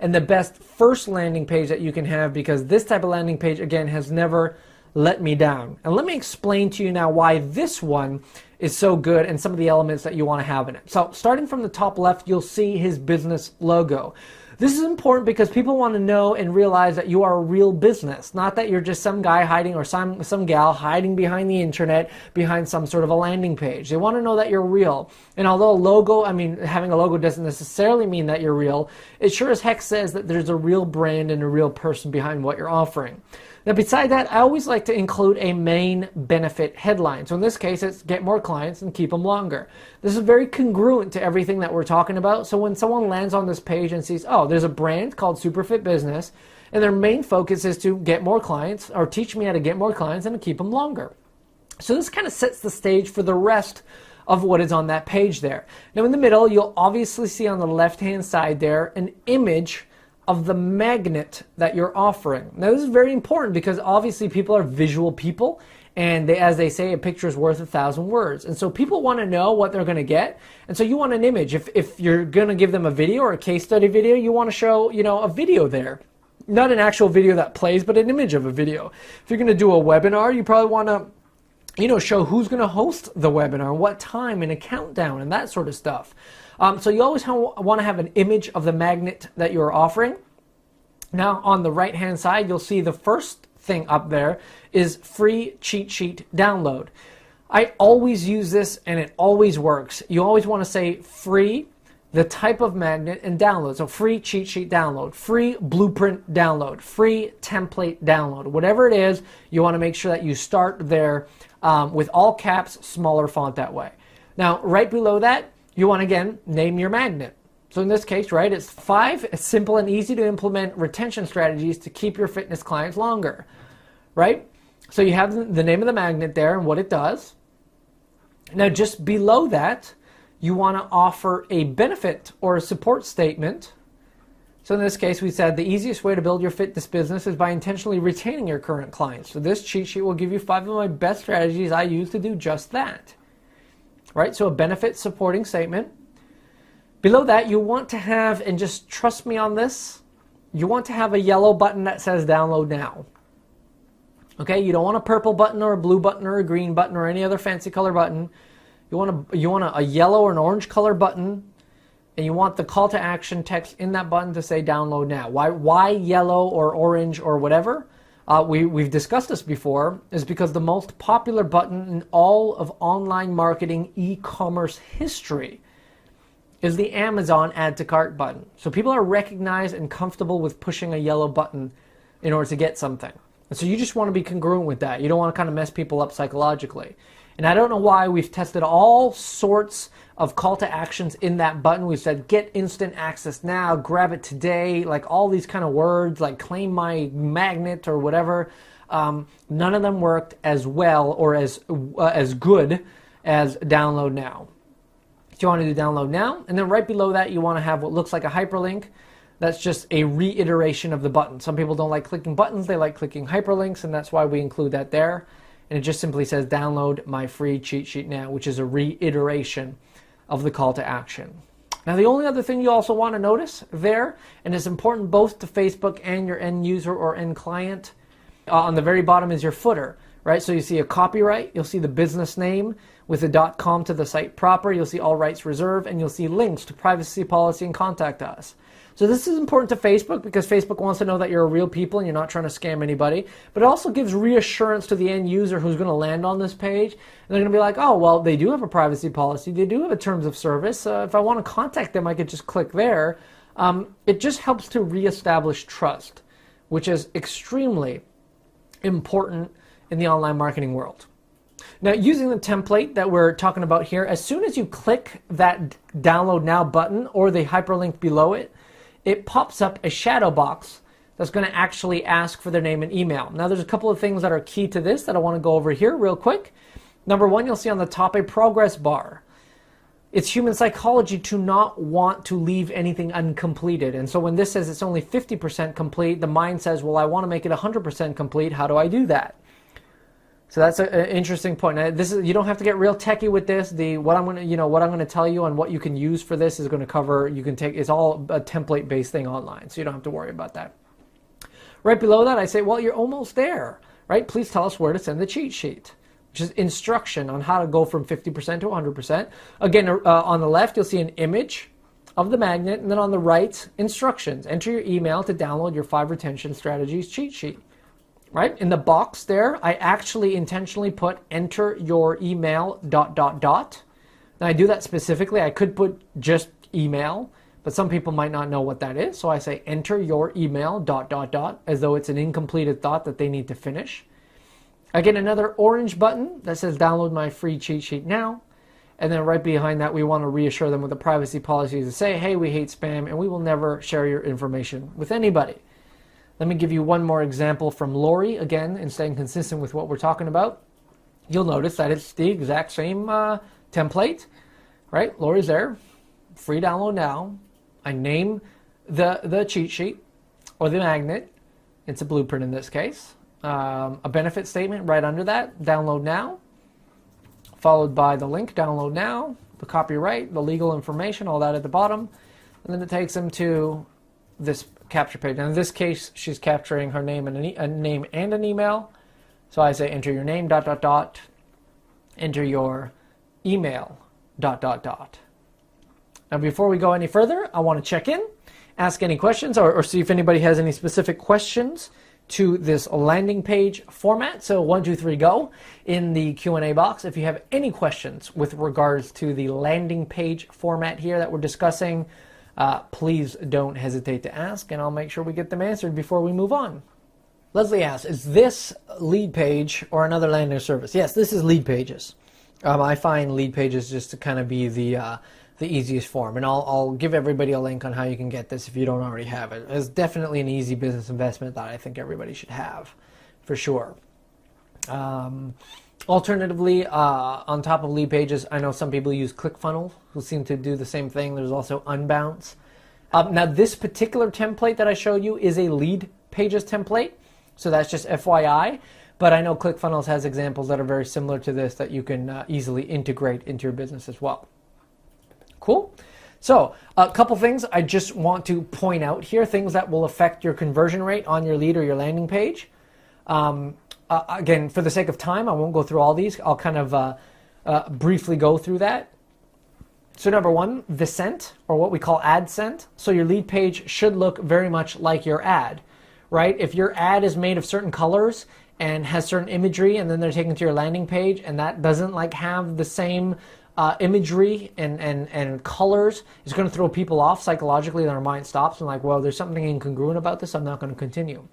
and the best first landing page that you can have, because this type of landing page, again, has never let me down. And let me explain to you now why this one is so good and some of the elements that you want to have in it. So starting from the top left, you'll see his business logo. This is important because people want to know and realize that you are a real business, not that you're just some guy hiding or some gal hiding behind the internet, behind some sort of a landing page. They want to know that you're real. And although a logo, having a logo doesn't necessarily mean that you're real, it sure as heck says that there's a real brand and a real person behind what you're offering. Now, beside that, I always like to include a main benefit headline. So in this case, it's get more clients and keep them longer. This is very congruent to everything that we're talking about. So when someone lands on this page and sees, oh, there's a brand called Superfit Business, and their main focus is to get more clients or teach me how to get more clients and to keep them longer. So this kind of sets the stage for the rest of what is on that page there. Now in the middle, you'll obviously see on the left-hand side there an image of the magnet that you're offering. Now this is very important because obviously people are visual people, and as they say, a picture is worth 1,000 words. And so people want to know what they're going to get, and so you want an image. If you're going to give them a video or a case study video, you want to show, a video there. Not an actual video that plays, but an image of a video. If you're going to do a webinar, you probably want to show who's going to host the webinar, what time, and a countdown, and that sort of stuff. So you always want to have an image of the magnet that you're offering. Now on the right hand side, you'll see the first thing up there is free cheat sheet download. I always use this and it always works. You always want to say free, the type of magnet, and download. So free cheat sheet download, free blueprint download, free template download. Whatever it is, you want to make sure that you start there with all caps, smaller font that way. Now right below that, you want to, again, name your magnet. So in this case, right, it's 5 simple and easy to implement retention strategies to keep your fitness clients longer, right? So you have the name of the magnet there and what it does. Now just below that, you want to offer a benefit or a support statement. So in this case, we said the easiest way to build your fitness business is by intentionally retaining your current clients. So this cheat sheet will give you 5 of my best strategies I use to do just that. Right, so a benefit supporting statement. Below that, you want to have, and just trust me on this, you want to have a yellow button that says download now. Okay, you don't want a purple button or a blue button or a green button or any other fancy color button. You want a yellow or an orange color button, and you want the call to action text in that button to say download now. Why yellow or orange or whatever? We've discussed this before, is because the most popular button in all of online marketing e-commerce history is the Amazon add to cart button. So people are recognized and comfortable with pushing a yellow button in order to get something. And so you just want to be congruent with that. You don't want to kind of mess people up psychologically. And I don't know why we've tested all sorts of call to actions in that button. We've said get instant access now, grab it today, like all these kind of words like claim my magnet or whatever. None of them worked as well or as good as download now. So you want to do download now, and then right below that you want to have what looks like a hyperlink. That's just a reiteration of the button. Some people don't like clicking buttons, they like clicking hyperlinks, and that's why we include that there. And it just simply says download my free cheat sheet now, which is a reiteration of the call to action. Now the only other thing you also want to notice there, and it's important both to Facebook and your end user or end client, on the very bottom is your footer, right? So you see a copyright, you'll see the business name with the .com to the site proper, you'll see all rights reserved, and you'll see links to privacy policy and contact us. So this is important to Facebook because Facebook wants to know that you're a real people and you're not trying to scam anybody. But it also gives reassurance to the end user who's going to land on this page. And they're going to be like, oh, well, they do have a privacy policy. They do have a terms of service. If I want to contact them, I could just click there. It just helps to reestablish trust, which is extremely important in the online marketing world. Now, using the template that we're talking about here, as soon as you click that download now button or the hyperlink below it, it pops up a shadow box that's going to actually ask for their name and email. Now, there's a couple of things that are key to this that I want to go over here real quick. Number one, you'll see on the top a progress bar. It's human psychology to not want to leave anything uncompleted. And so when this says it's only 50% complete, the mind says, well, I want to make it 100% complete. How do I do that? So that's an interesting point. Now, this is, you don't have to get real techie with this. What I'm going to tell you and what you can use for this is going to cover. You can take. It's all a template-based thing online, so you don't have to worry about that. Right below that, I say, well, you're almost there, right? Please tell us where to send the cheat sheet, which is instruction on how to go from 50% to 100%. Again, on the left, you'll see an image of the magnet, and then on the right, instructions. Enter your email to download your 5 retention strategies cheat sheet. Right? In the box there, I actually intentionally put enter your email ... Now I do that specifically. I could put just email, but some people might not know what that is. So I say enter your email ... as though it's an incompleted thought that they need to finish. I get another orange button that says download my free cheat sheet now. And then right behind that, we want to reassure them with a privacy policy to say, hey, we hate spam and we will never share your information with anybody. Let me give you one more example from Lori, again, and staying consistent with what we're talking about. You'll notice that it's the exact same template, right? Lori's there, free download now. I name the cheat sheet or the magnet. It's a blueprint in this case. A benefit statement right under that, download now, followed by the link, download now, the copyright, the legal information, all that at the bottom, and then it takes them to this capture page. And in this case, she's capturing her name and a name and an email. So I say enter your name ... enter your email ... Now before we go any further, I want to check in, ask any questions, or see if anybody has any specific questions to this landing page format. So 1, 2, 3, go in the Q&A box. If you have any questions with regards to the landing page format here that we're discussing, please don't hesitate to ask, and I'll make sure we get them answered before we move on. Leslie asks, is this lead page or another landing service? Yes, this is lead pages. I find lead pages just to kind of be the easiest form, and I'll give everybody a link on how you can get this if you don't already have it. It's definitely an easy business investment that I think everybody should have, for sure. Alternatively, on top of lead pages, I know some people use ClickFunnels who seem to do the same thing. There's also Unbounce. Now, this particular template that I showed you is a lead pages template, so that's just FYI. But I know ClickFunnels has examples that are very similar to this that you can easily integrate into your business as well. Cool. So a couple things I just want to point out here, things that will affect your conversion rate on your lead or your landing page. Again, for the sake of time, I won't go through all these. I'll kind of briefly go through that. So number one, the scent, or what we call ad scent. So your lead page should look very much like your ad, right? If your ad is made of certain colors and has certain imagery, and then they're taken to your landing page, and that doesn't like have the same imagery and colors, is going to throw people off psychologically. Their mind stops and like, well, there's something incongruent about this. I'm not going to continue.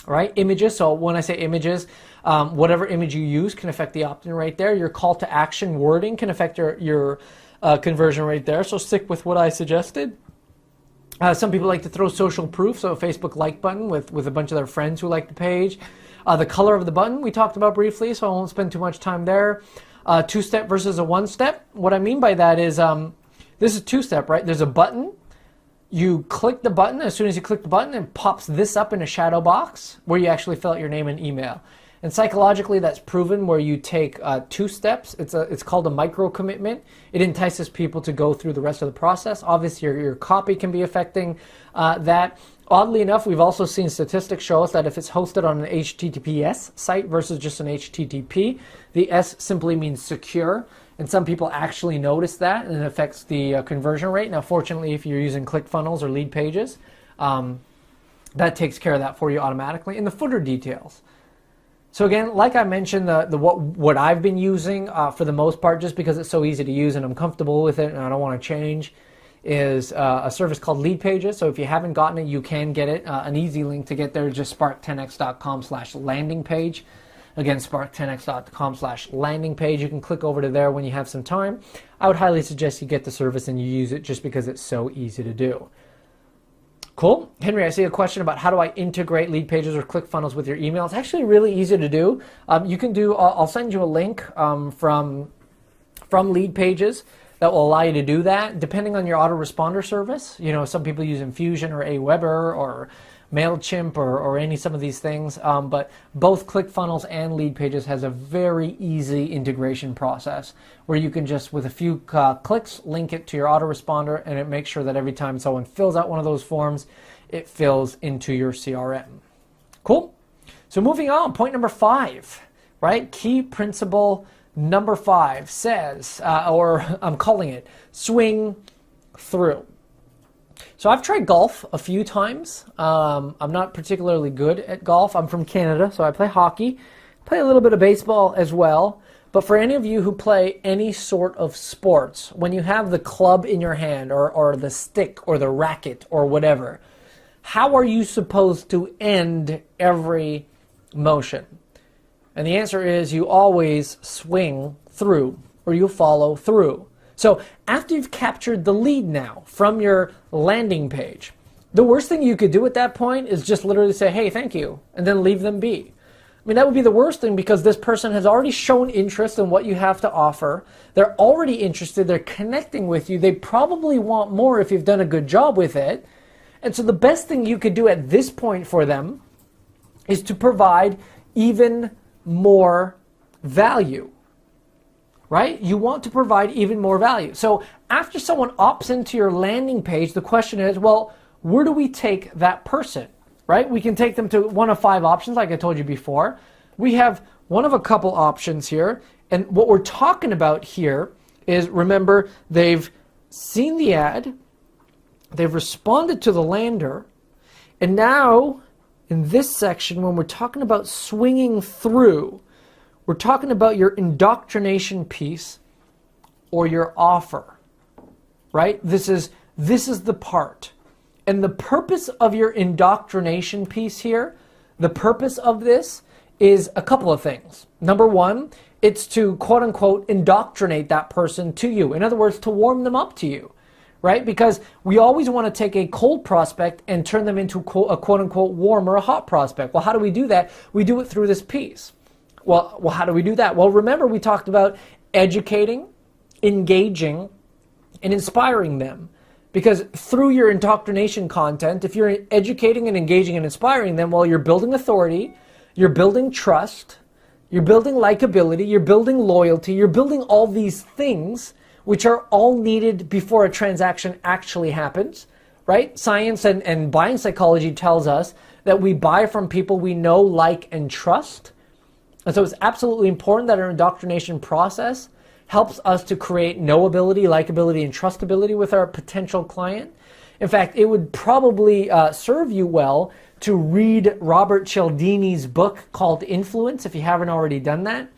Right? Images. So when I say images, whatever image you use can affect the opt-in rate there. Your call to action wording can affect your conversion rate there. So stick with what I suggested. Some people like to throw social proof, so a Facebook like button with a bunch of their friends who like the page. The color of the button we talked about briefly, so I won't spend too much time there. Two-step versus a one-step. What I mean by that is this is two-step, right? There's a button. You click the button. As soon as you click the button, it pops this up in a shadow box where you actually fill out your name and email. And psychologically, that's proven where you take 2 steps. It's called a micro commitment. It entices people to go through the rest of the process. Obviously, your copy can be affecting that. Oddly enough, we've also seen statistics show us that if it's hosted on an HTTPS site versus just an HTTP, the S simply means secure. And some people actually notice that, and it affects the conversion rate. Now, fortunately, if you're using ClickFunnels or lead pages, that takes care of that for you automatically. And the footer details. So again, like I mentioned, what I've been using for the most part, just because it's so easy to use and I'm comfortable with it and I don't want to change, is a service called Lead Pages. So if you haven't gotten it, you can get it. An easy link to get there is just spark10x.com/landing page. Again, spark10x.com/landing page. You can click over to there when you have some time. I would highly suggest you get the service and you use it just because it's so easy to do. Cool. Henry, I see a question about how do I integrate lead pages or ClickFunnels with your email. It's actually really easy to do. You can do, I'll send you a link from lead pages that will allow you to do that, depending on your autoresponder service. You know, some people use Infusion or Aweber or MailChimp or some of these things, but both ClickFunnels and Lead Pages has a very easy integration process where you can just, with a few clicks, link it to your autoresponder, and it makes sure that every time someone fills out one of those forms, it fills into your CRM. Cool. So moving on, point number 5, right? Key principle number 5 says, or I'm calling it, swing through. So I've tried golf a few times. I'm not particularly good at golf. I'm from Canada, so I play hockey, play a little bit of baseball as well. But for any of you who play any sort of sports, when you have the club in your hand or the stick or the racket or whatever, how are you supposed to end every motion? And the answer is you always swing through, or you follow through. So after you've captured the lead now from your landing page, the worst thing you could do at that point is just literally say, hey, thank you, and then leave them be. I mean, that would be the worst thing, because this person has already shown interest in what you have to offer. They're already interested. They're connecting with you. They probably want more if you've done a good job with it. And so the best thing you could do at this point for them is to provide even more value, right? You want to provide even more value. So after someone opts into your landing page, the question is, well, where do we take that person, right? We can take them to one of 5 options, like I told you before. We have one of a couple options here. And what we're talking about here is, remember, they've seen the ad, they've responded to the lander, and now in this section, when we're talking about swinging through, we're talking about your indoctrination piece or your offer, right? This is the part. And the purpose of your indoctrination piece here, the purpose of this is a couple of things. Number one, it's to quote unquote indoctrinate that person to you. In other words, to warm them up to you, right? Because we always want to take a cold prospect and turn them into a quote unquote warm or a hot prospect. Well, how do we do that? We do it through this piece. Well, how do we do that? Well, remember we talked about educating, engaging, and inspiring them. Because through your indoctrination content, if you're educating and engaging and inspiring them, well, you're building authority, you're building trust, you're building likability, you're building loyalty, you're building all these things which are all needed before a transaction actually happens, right? Science and buying psychology tells us that we buy from people we know, like, and trust. And so it's absolutely important that our indoctrination process helps us to create knowability, likability, and trustability with our potential client. In fact, it would probably serve you well to read Robert Cialdini's book called Influence, if you haven't already done that.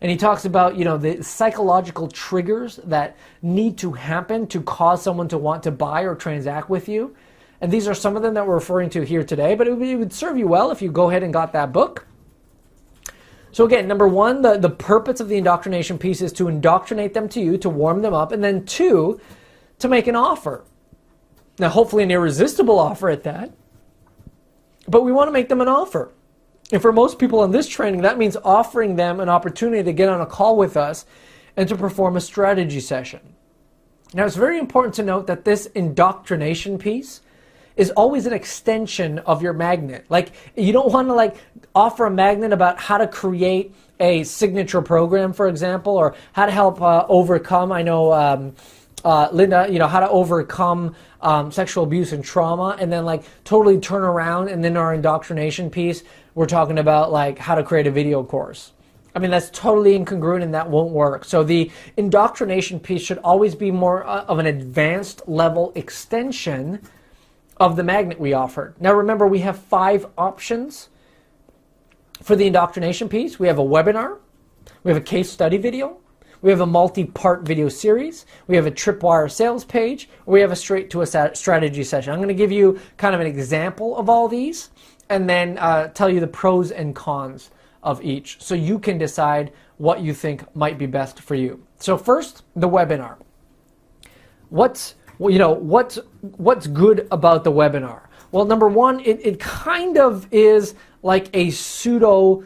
And he talks about, the psychological triggers that need to happen to cause someone to want to buy or transact with you. And these are some of them that we're referring to here today, but it would serve you well if you go ahead and got that book. So again, number one, the purpose of the indoctrination piece is to indoctrinate them to you, to warm them up, and then 2, to make an offer. Now, hopefully an irresistible offer at that, but we want to make them an offer. And for most people in this training, that means offering them an opportunity to get on a call with us and to perform a strategy session. Now, it's very important to note that this indoctrination piece is always an extension of your magnet. Like, you don't want to offer a magnet about how to create a signature program, for example, or how to help overcome, I know, Linda, how to overcome sexual abuse and trauma, and then totally turn around, and then our indoctrination piece, we're talking about how to create a video course. I mean, that's totally incongruent and that won't work. So the indoctrination piece should always be more of an advanced level extension of the magnet we offered. Now remember, we have 5 options for the indoctrination piece. We have a webinar, we have a case study video, we have a multi-part video series, we have a tripwire sales page, or we have a straight to a strategy session. I'm going to give you kind of an example of all these and then tell you the pros and cons of each so you can decide what you think might be best for you. So first, the webinar. What's good about the webinar? Well, number one, it kind of is like a pseudo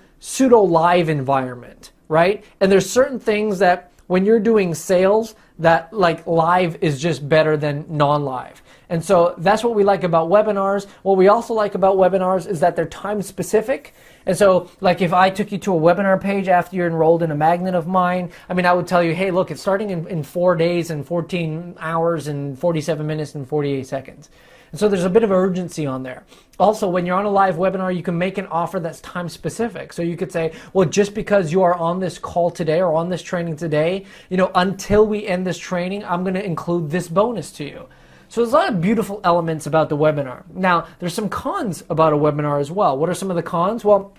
live environment, right? And there's certain things that when you're doing sales that live is just better than non-live. And so that's what we like about webinars. What we also like about webinars is that they're time specific. And so if I took you to a webinar page after you're enrolled in a magnet of mine, I would tell you, hey, look, it's starting in 4 days and 14 hours and 47 minutes and 48 seconds. And so there's a bit of urgency on there. Also, when you're on a live webinar, you can make an offer that's time specific. So you could say, well, just because you are on this call today or on this training today, until we end this training, I'm going to include this bonus to you. So there's a lot of beautiful elements about the webinar. Now, there's some cons about a webinar as well. What are some of the cons? Well,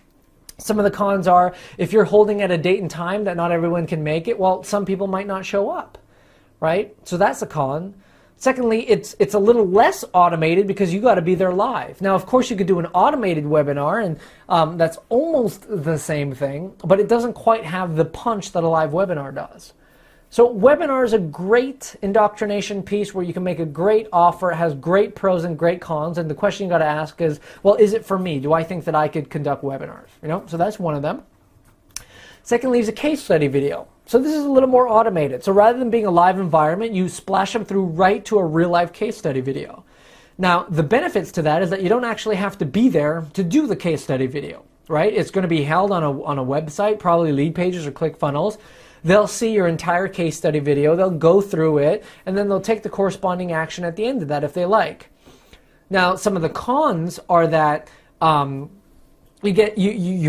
some of the cons are if you're holding at a date and time that not everyone can make it, well, some people might not show up, right? So that's a con. Secondly, it's a little less automated because you got to be there live. Now, of course, you could do an automated webinar, and that's almost the same thing, but it doesn't quite have the punch that a live webinar does. So webinar is a great indoctrination piece where you can make a great offer. It has great pros and great cons. And the question you got to ask is, well, is it for me? Do I think that I could conduct webinars? So that's one of them. Secondly is a case study video. So this is a little more automated. So rather than being a live environment, you splash them through right to a real life case study video. Now, the benefits to that is that you don't actually have to be there to do the case study video, right? It's going to be held on a website, probably Leadpages or ClickFunnels. They'll see your entire case study video, they'll go through it, and then they'll take the corresponding action at the end of that if they like. Now, some of the cons are that you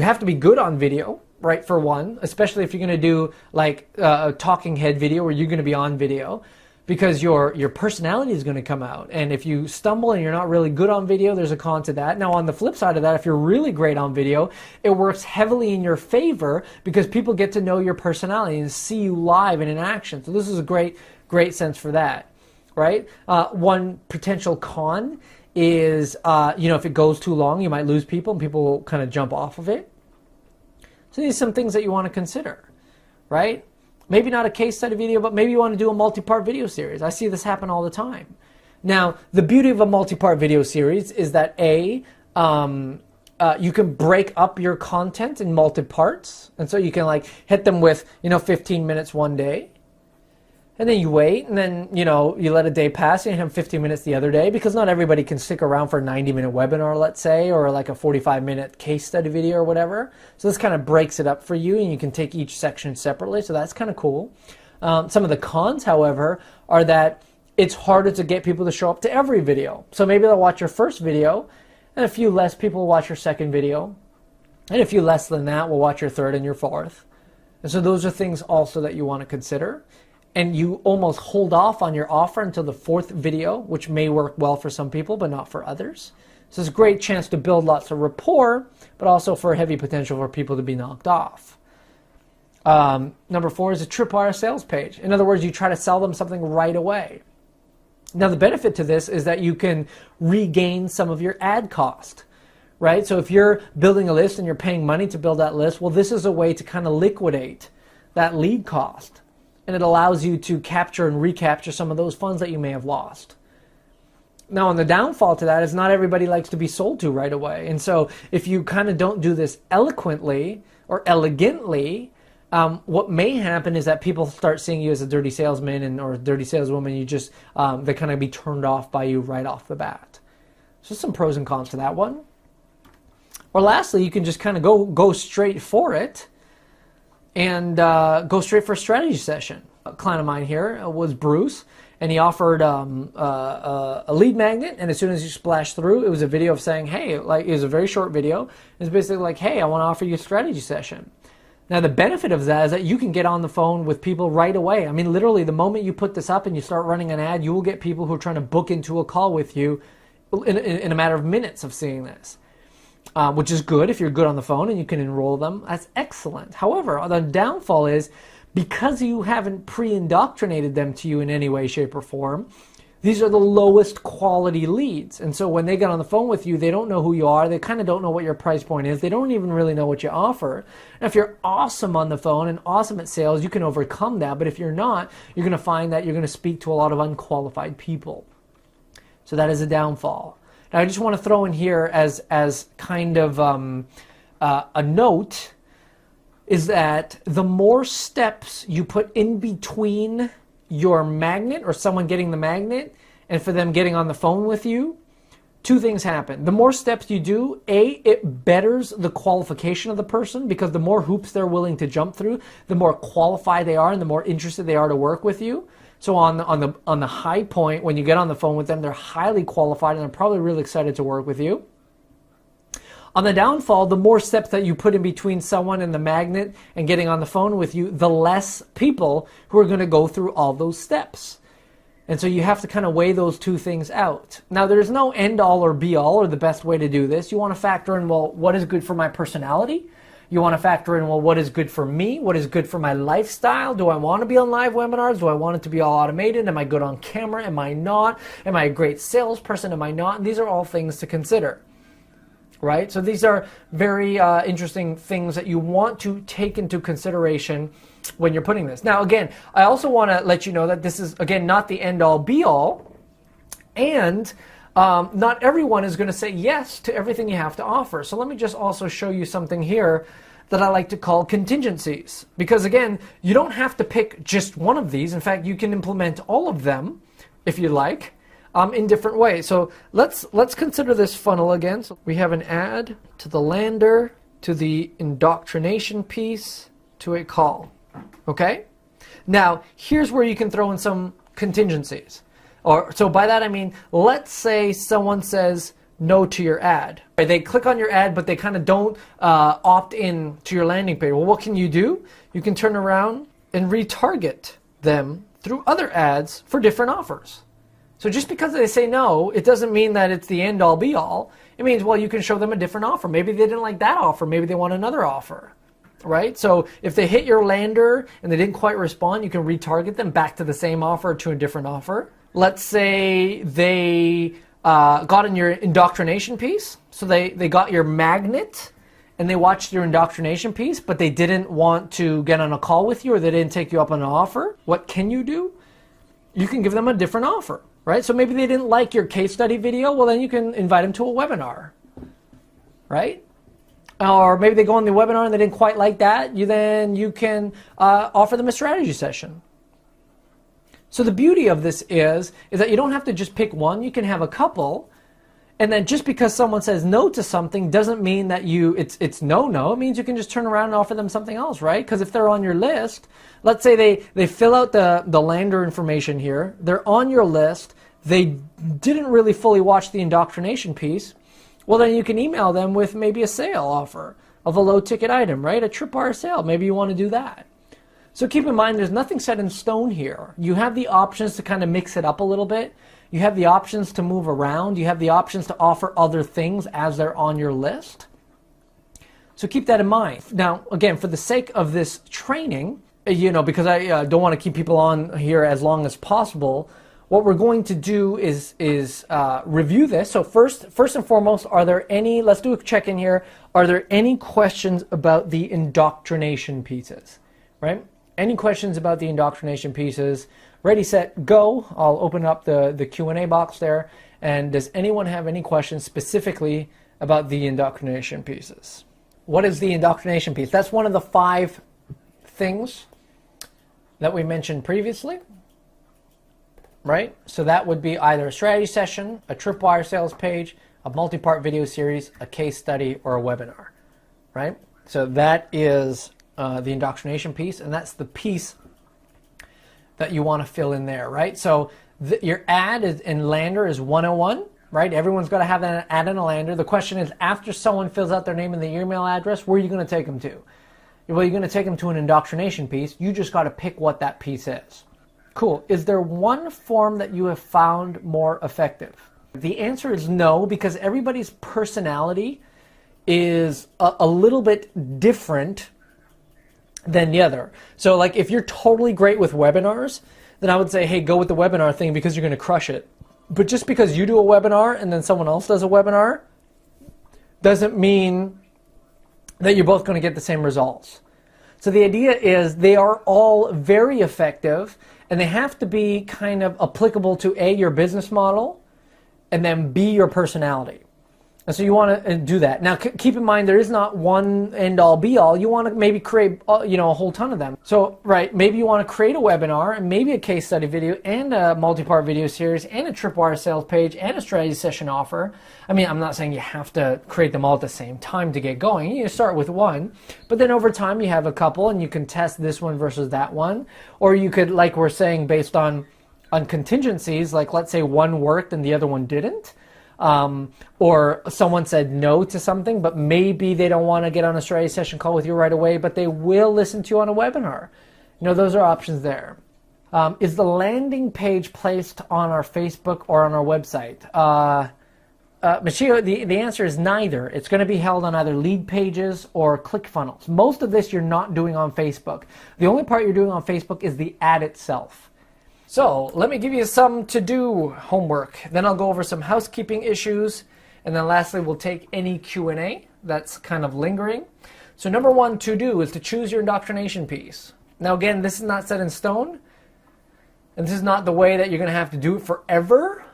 have to be good on video, right, for one, especially if you're going to do like a talking head video where you're going to be on video, because your personality is going to come out. And if you stumble and you're not really good on video, there's a con to that. Now, on the flip side of that, if you're really great on video, it works heavily in your favor because people get to know your personality and see you live and in action. So this is a great sense for that, right? One potential con is, if it goes too long, you might lose people and people will kind of jump off of it. So these are some things that you want to consider, right? Maybe not a case study video, but maybe you want to do a multi-part video series. I see this happen all the time. Now, the beauty of a multi-part video series is that you can break up your content in multi-parts. And so you can like hit them with, 15 minutes one day. And then you wait, and then, you let a day pass, and you have 15 minutes the other day, because not everybody can stick around for a 90-minute webinar, let's say, or like a 45-minute case study video or whatever. So this kind of breaks it up for you, and you can take each section separately, so that's kind of cool. Some of the cons, however, are that it's harder to get people to show up to every video. So maybe they'll watch your first video, and a few less people will watch your second video, and a few less than that will watch your third and your fourth. And so those are things also that you want to consider. And you almost hold off on your offer until the fourth video, which may work well for some people, but not for others. So it's a great chance to build lots of rapport, but also for heavy potential for people to be knocked off. Number 4 is a tripwire sales page. In other words, you try to sell them something right away. Now, the benefit to this is that you can regain some of your ad cost, right? So if you're building a list and you're paying money to build that list, well, this is a way to kind of liquidate that lead cost. And it allows you to capture and recapture some of those funds that you may have lost. Now, on the downfall to that is not everybody likes to be sold to right away. And so if you kind of don't do this eloquently or elegantly, what may happen is that people start seeing you as a dirty salesman or a dirty saleswoman. You just, they kind of be turned off by you right off the bat. So some pros and cons to that one. Or lastly, you can just kind of go straight for it. And go straight for a strategy session. A client of mine here was Bruce, and he offered a lead magnet, and as soon as you splash through, it was a video of saying, hey, like it was a very short video. It's basically like, hey, I want to offer you a strategy session. Now, the benefit of that is that you can get on the phone with people right away. I mean, literally, the moment you put this up and you start running an ad, you will get people who are trying to book into a call with you in a matter of minutes of seeing this. Which is good if you're good on the phone and you can enroll them. That's excellent. However, the downfall is because you haven't pre-indoctrinated them to you in any way, shape, or form, these are the lowest quality leads. And so when they get on the phone with you, they don't know who you are. They kind of don't know what your price point is. They don't even really know what you offer. And if you're awesome on the phone and awesome at sales, you can overcome that. But if you're not, you're going to find that you're going to speak to a lot of unqualified people. So that is a downfall. Now, I just want to throw in here as kind of a note is that the more steps you put in between your magnet or someone getting the magnet and for them getting on the phone with you, two things happen. The more steps you do, it betters the qualification of the person because the more hoops they're willing to jump through, the more qualified they are and the more interested they are to work with you. So on the high point, when you get on the phone with them, they're highly qualified and they're probably really excited to work with you. On the downfall, the more steps that you put in between someone and the magnet and getting on the phone with you, the less people who are going to go through all those steps. And so you have to kind of weigh those two things out. Now, there's no end all or be all or the best way to do this. You want to factor in, well, what is good for my personality? You want to factor in, well, what is good for me? What is good for my lifestyle? Do I want to be on live webinars? Do I want it to be all automated? Am I good on camera? Am I not? Am I a great salesperson? Am I not? And these are all things to consider. Right? So these are very interesting things that you want to take into consideration when you're putting this. Now, again, I also want to let you know that this is, again, not the end-all, be-all, and not everyone is going to say yes to everything you have to offer. So let me just also show you something here that I like to call contingencies. Because, again, you don't have to pick just one of these. In fact, you can implement all of them, if you like, in different ways. So let's consider this funnel again. So we have an ad to the lander, to the indoctrination piece, to a call. Okay? Now, here's where you can throw in some contingencies. So by that I mean, let's say someone says no to your ad. They click on your ad, but they kind of don't opt in to your landing page. Well, what can you do? You can turn around and retarget them through other ads for different offers. So just because they say no, it doesn't mean that it's the end all be all. It means, well, you can show them a different offer. Maybe they didn't like that offer. Maybe they want another offer, right? So if they hit your lander and they didn't quite respond, you can retarget them back to the same offer or to a different offer. Let's say they got in your indoctrination piece. So they got your magnet and they watched your indoctrination piece, but they didn't want to get on a call with you or they didn't take you up on an offer. What can you do? You can give them a different offer. Right? So maybe they didn't like your case study video. Well, then you can invite them to a webinar. Right? Or maybe they go on the webinar and they didn't quite like that. Then you can offer them a strategy session. So the beauty of this is that you don't have to just pick one. You can have a couple. And then just because someone says no to something doesn't mean that it's no. It means you can just turn around and offer them something else, right? Because if they're on your list, let's say they fill out the lander information here. They're on your list. They didn't really fully watch the indoctrination piece. Well, then you can email them with maybe a sale offer of a low ticket item, right? A tripwire sale. Maybe you want to do that. So keep in mind, there's nothing set in stone here. You have the options to kind of mix it up a little bit. You have the options to move around. You have the options to offer other things as they're on your list. So keep that in mind. Now, again, for the sake of this training, because I don't want to keep people on here as long as possible, what we're going to do is review this. So first and foremost, let's do a check-in here. Are there any questions about the indoctrination pieces, right? Any questions about the indoctrination pieces? Ready, set, go. I'll open up the Q&A box there. And does anyone have any questions specifically about the indoctrination pieces? What is the indoctrination piece? That's one of the 5 things that we mentioned previously, right? So that would be either a strategy session, a tripwire sales page, a multi-part video series, a case study, or a webinar, right? So that is the indoctrination piece, and that's the piece that you want to fill in there, right? So your ad in lander is 101, right? Everyone's got to have an ad in a lander. The question is, after someone fills out their name and the email address, where are you going to take them to? Well, you're going to take them to an indoctrination piece. You just got to pick what that piece is. Cool. Is there one form that you have found more effective? The answer is no, because everybody's personality is a little bit different than the other. So like if you're totally great with webinars, then I would say, hey, go with the webinar thing because you're going to crush it. But just because you do a webinar and then someone else does a webinar doesn't mean that you're both going to get the same results. So the idea is they are all very effective and they have to be kind of applicable to A, your business model, and then B, your personality. And so you want to do that. Now, keep in mind, there is not one end-all, be-all. You want to maybe create, a whole ton of them. So, right, maybe you want to create a webinar and maybe a case study video and a multi-part video series and a tripwire sales page and a strategy session offer. I mean, I'm not saying you have to create them all at the same time to get going. You start with one, but then over time you have a couple and you can test this one versus that one. Or you could, like we're saying, based on contingencies, like let's say one worked and the other one didn't. Or someone said no to something, but maybe they don't want to get on a strategy session call with you right away, but they will listen to you on a webinar. Those are options there. Is the landing page placed on our Facebook or on our website? Machio, the answer is neither. It's going to be held on either lead pages or ClickFunnels. Most of this you're not doing on Facebook. The only part you're doing on Facebook is the ad itself. So let me give you some to-do homework. Then I'll go over some housekeeping issues. And then lastly, we'll take any Q&A that's kind of lingering. So number one to-do is to choose your indoctrination piece. Now again, this is not set in stone. And this is not the way that you're going to have to do it forever.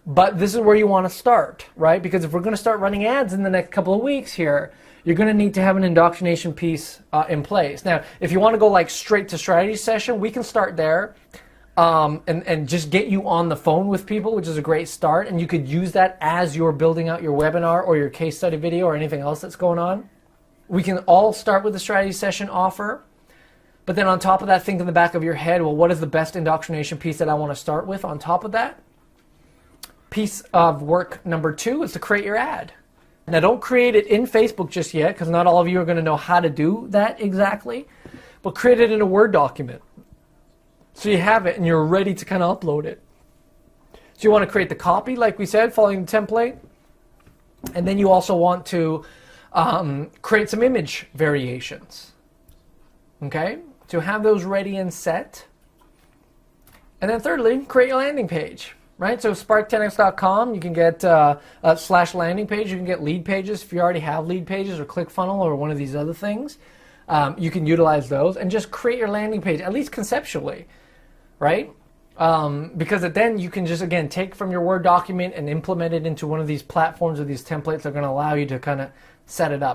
But this is where you want to start, right? Because if we're going to start running ads in the next couple of weeks here, you're going to need to have an indoctrination piece in place. Now, if you want to go like straight to strategy session, we can start there. And just get you on the phone with people, which is a great start. And you could use that as you're building out your webinar or your case study video or anything else that's going on. We can all start with the strategy session offer. But then on top of that, think in the back of your head, well, what is the best indoctrination piece that I want to start with on top of that? Piece of work number two is to create your ad. Now, don't create it in Facebook just yet, because not all of you are going to know how to do that exactly. But create it in a Word document. So you have it and you're ready to kind of upload it. So you want to create the copy, like we said, following the template. And then you also want to create some image variations. Okay? So have those ready and set. And then thirdly, create your landing page. Right? So spark10x.com, you can get / landing page. You can get lead pages if you already have lead pages or ClickFunnels or one of these other things. You can utilize those and just create your landing page, at least conceptually. Right? Because then you can just, again, take from your Word document and implement it into one of these platforms or these templates that are going to allow you to kind of set it up.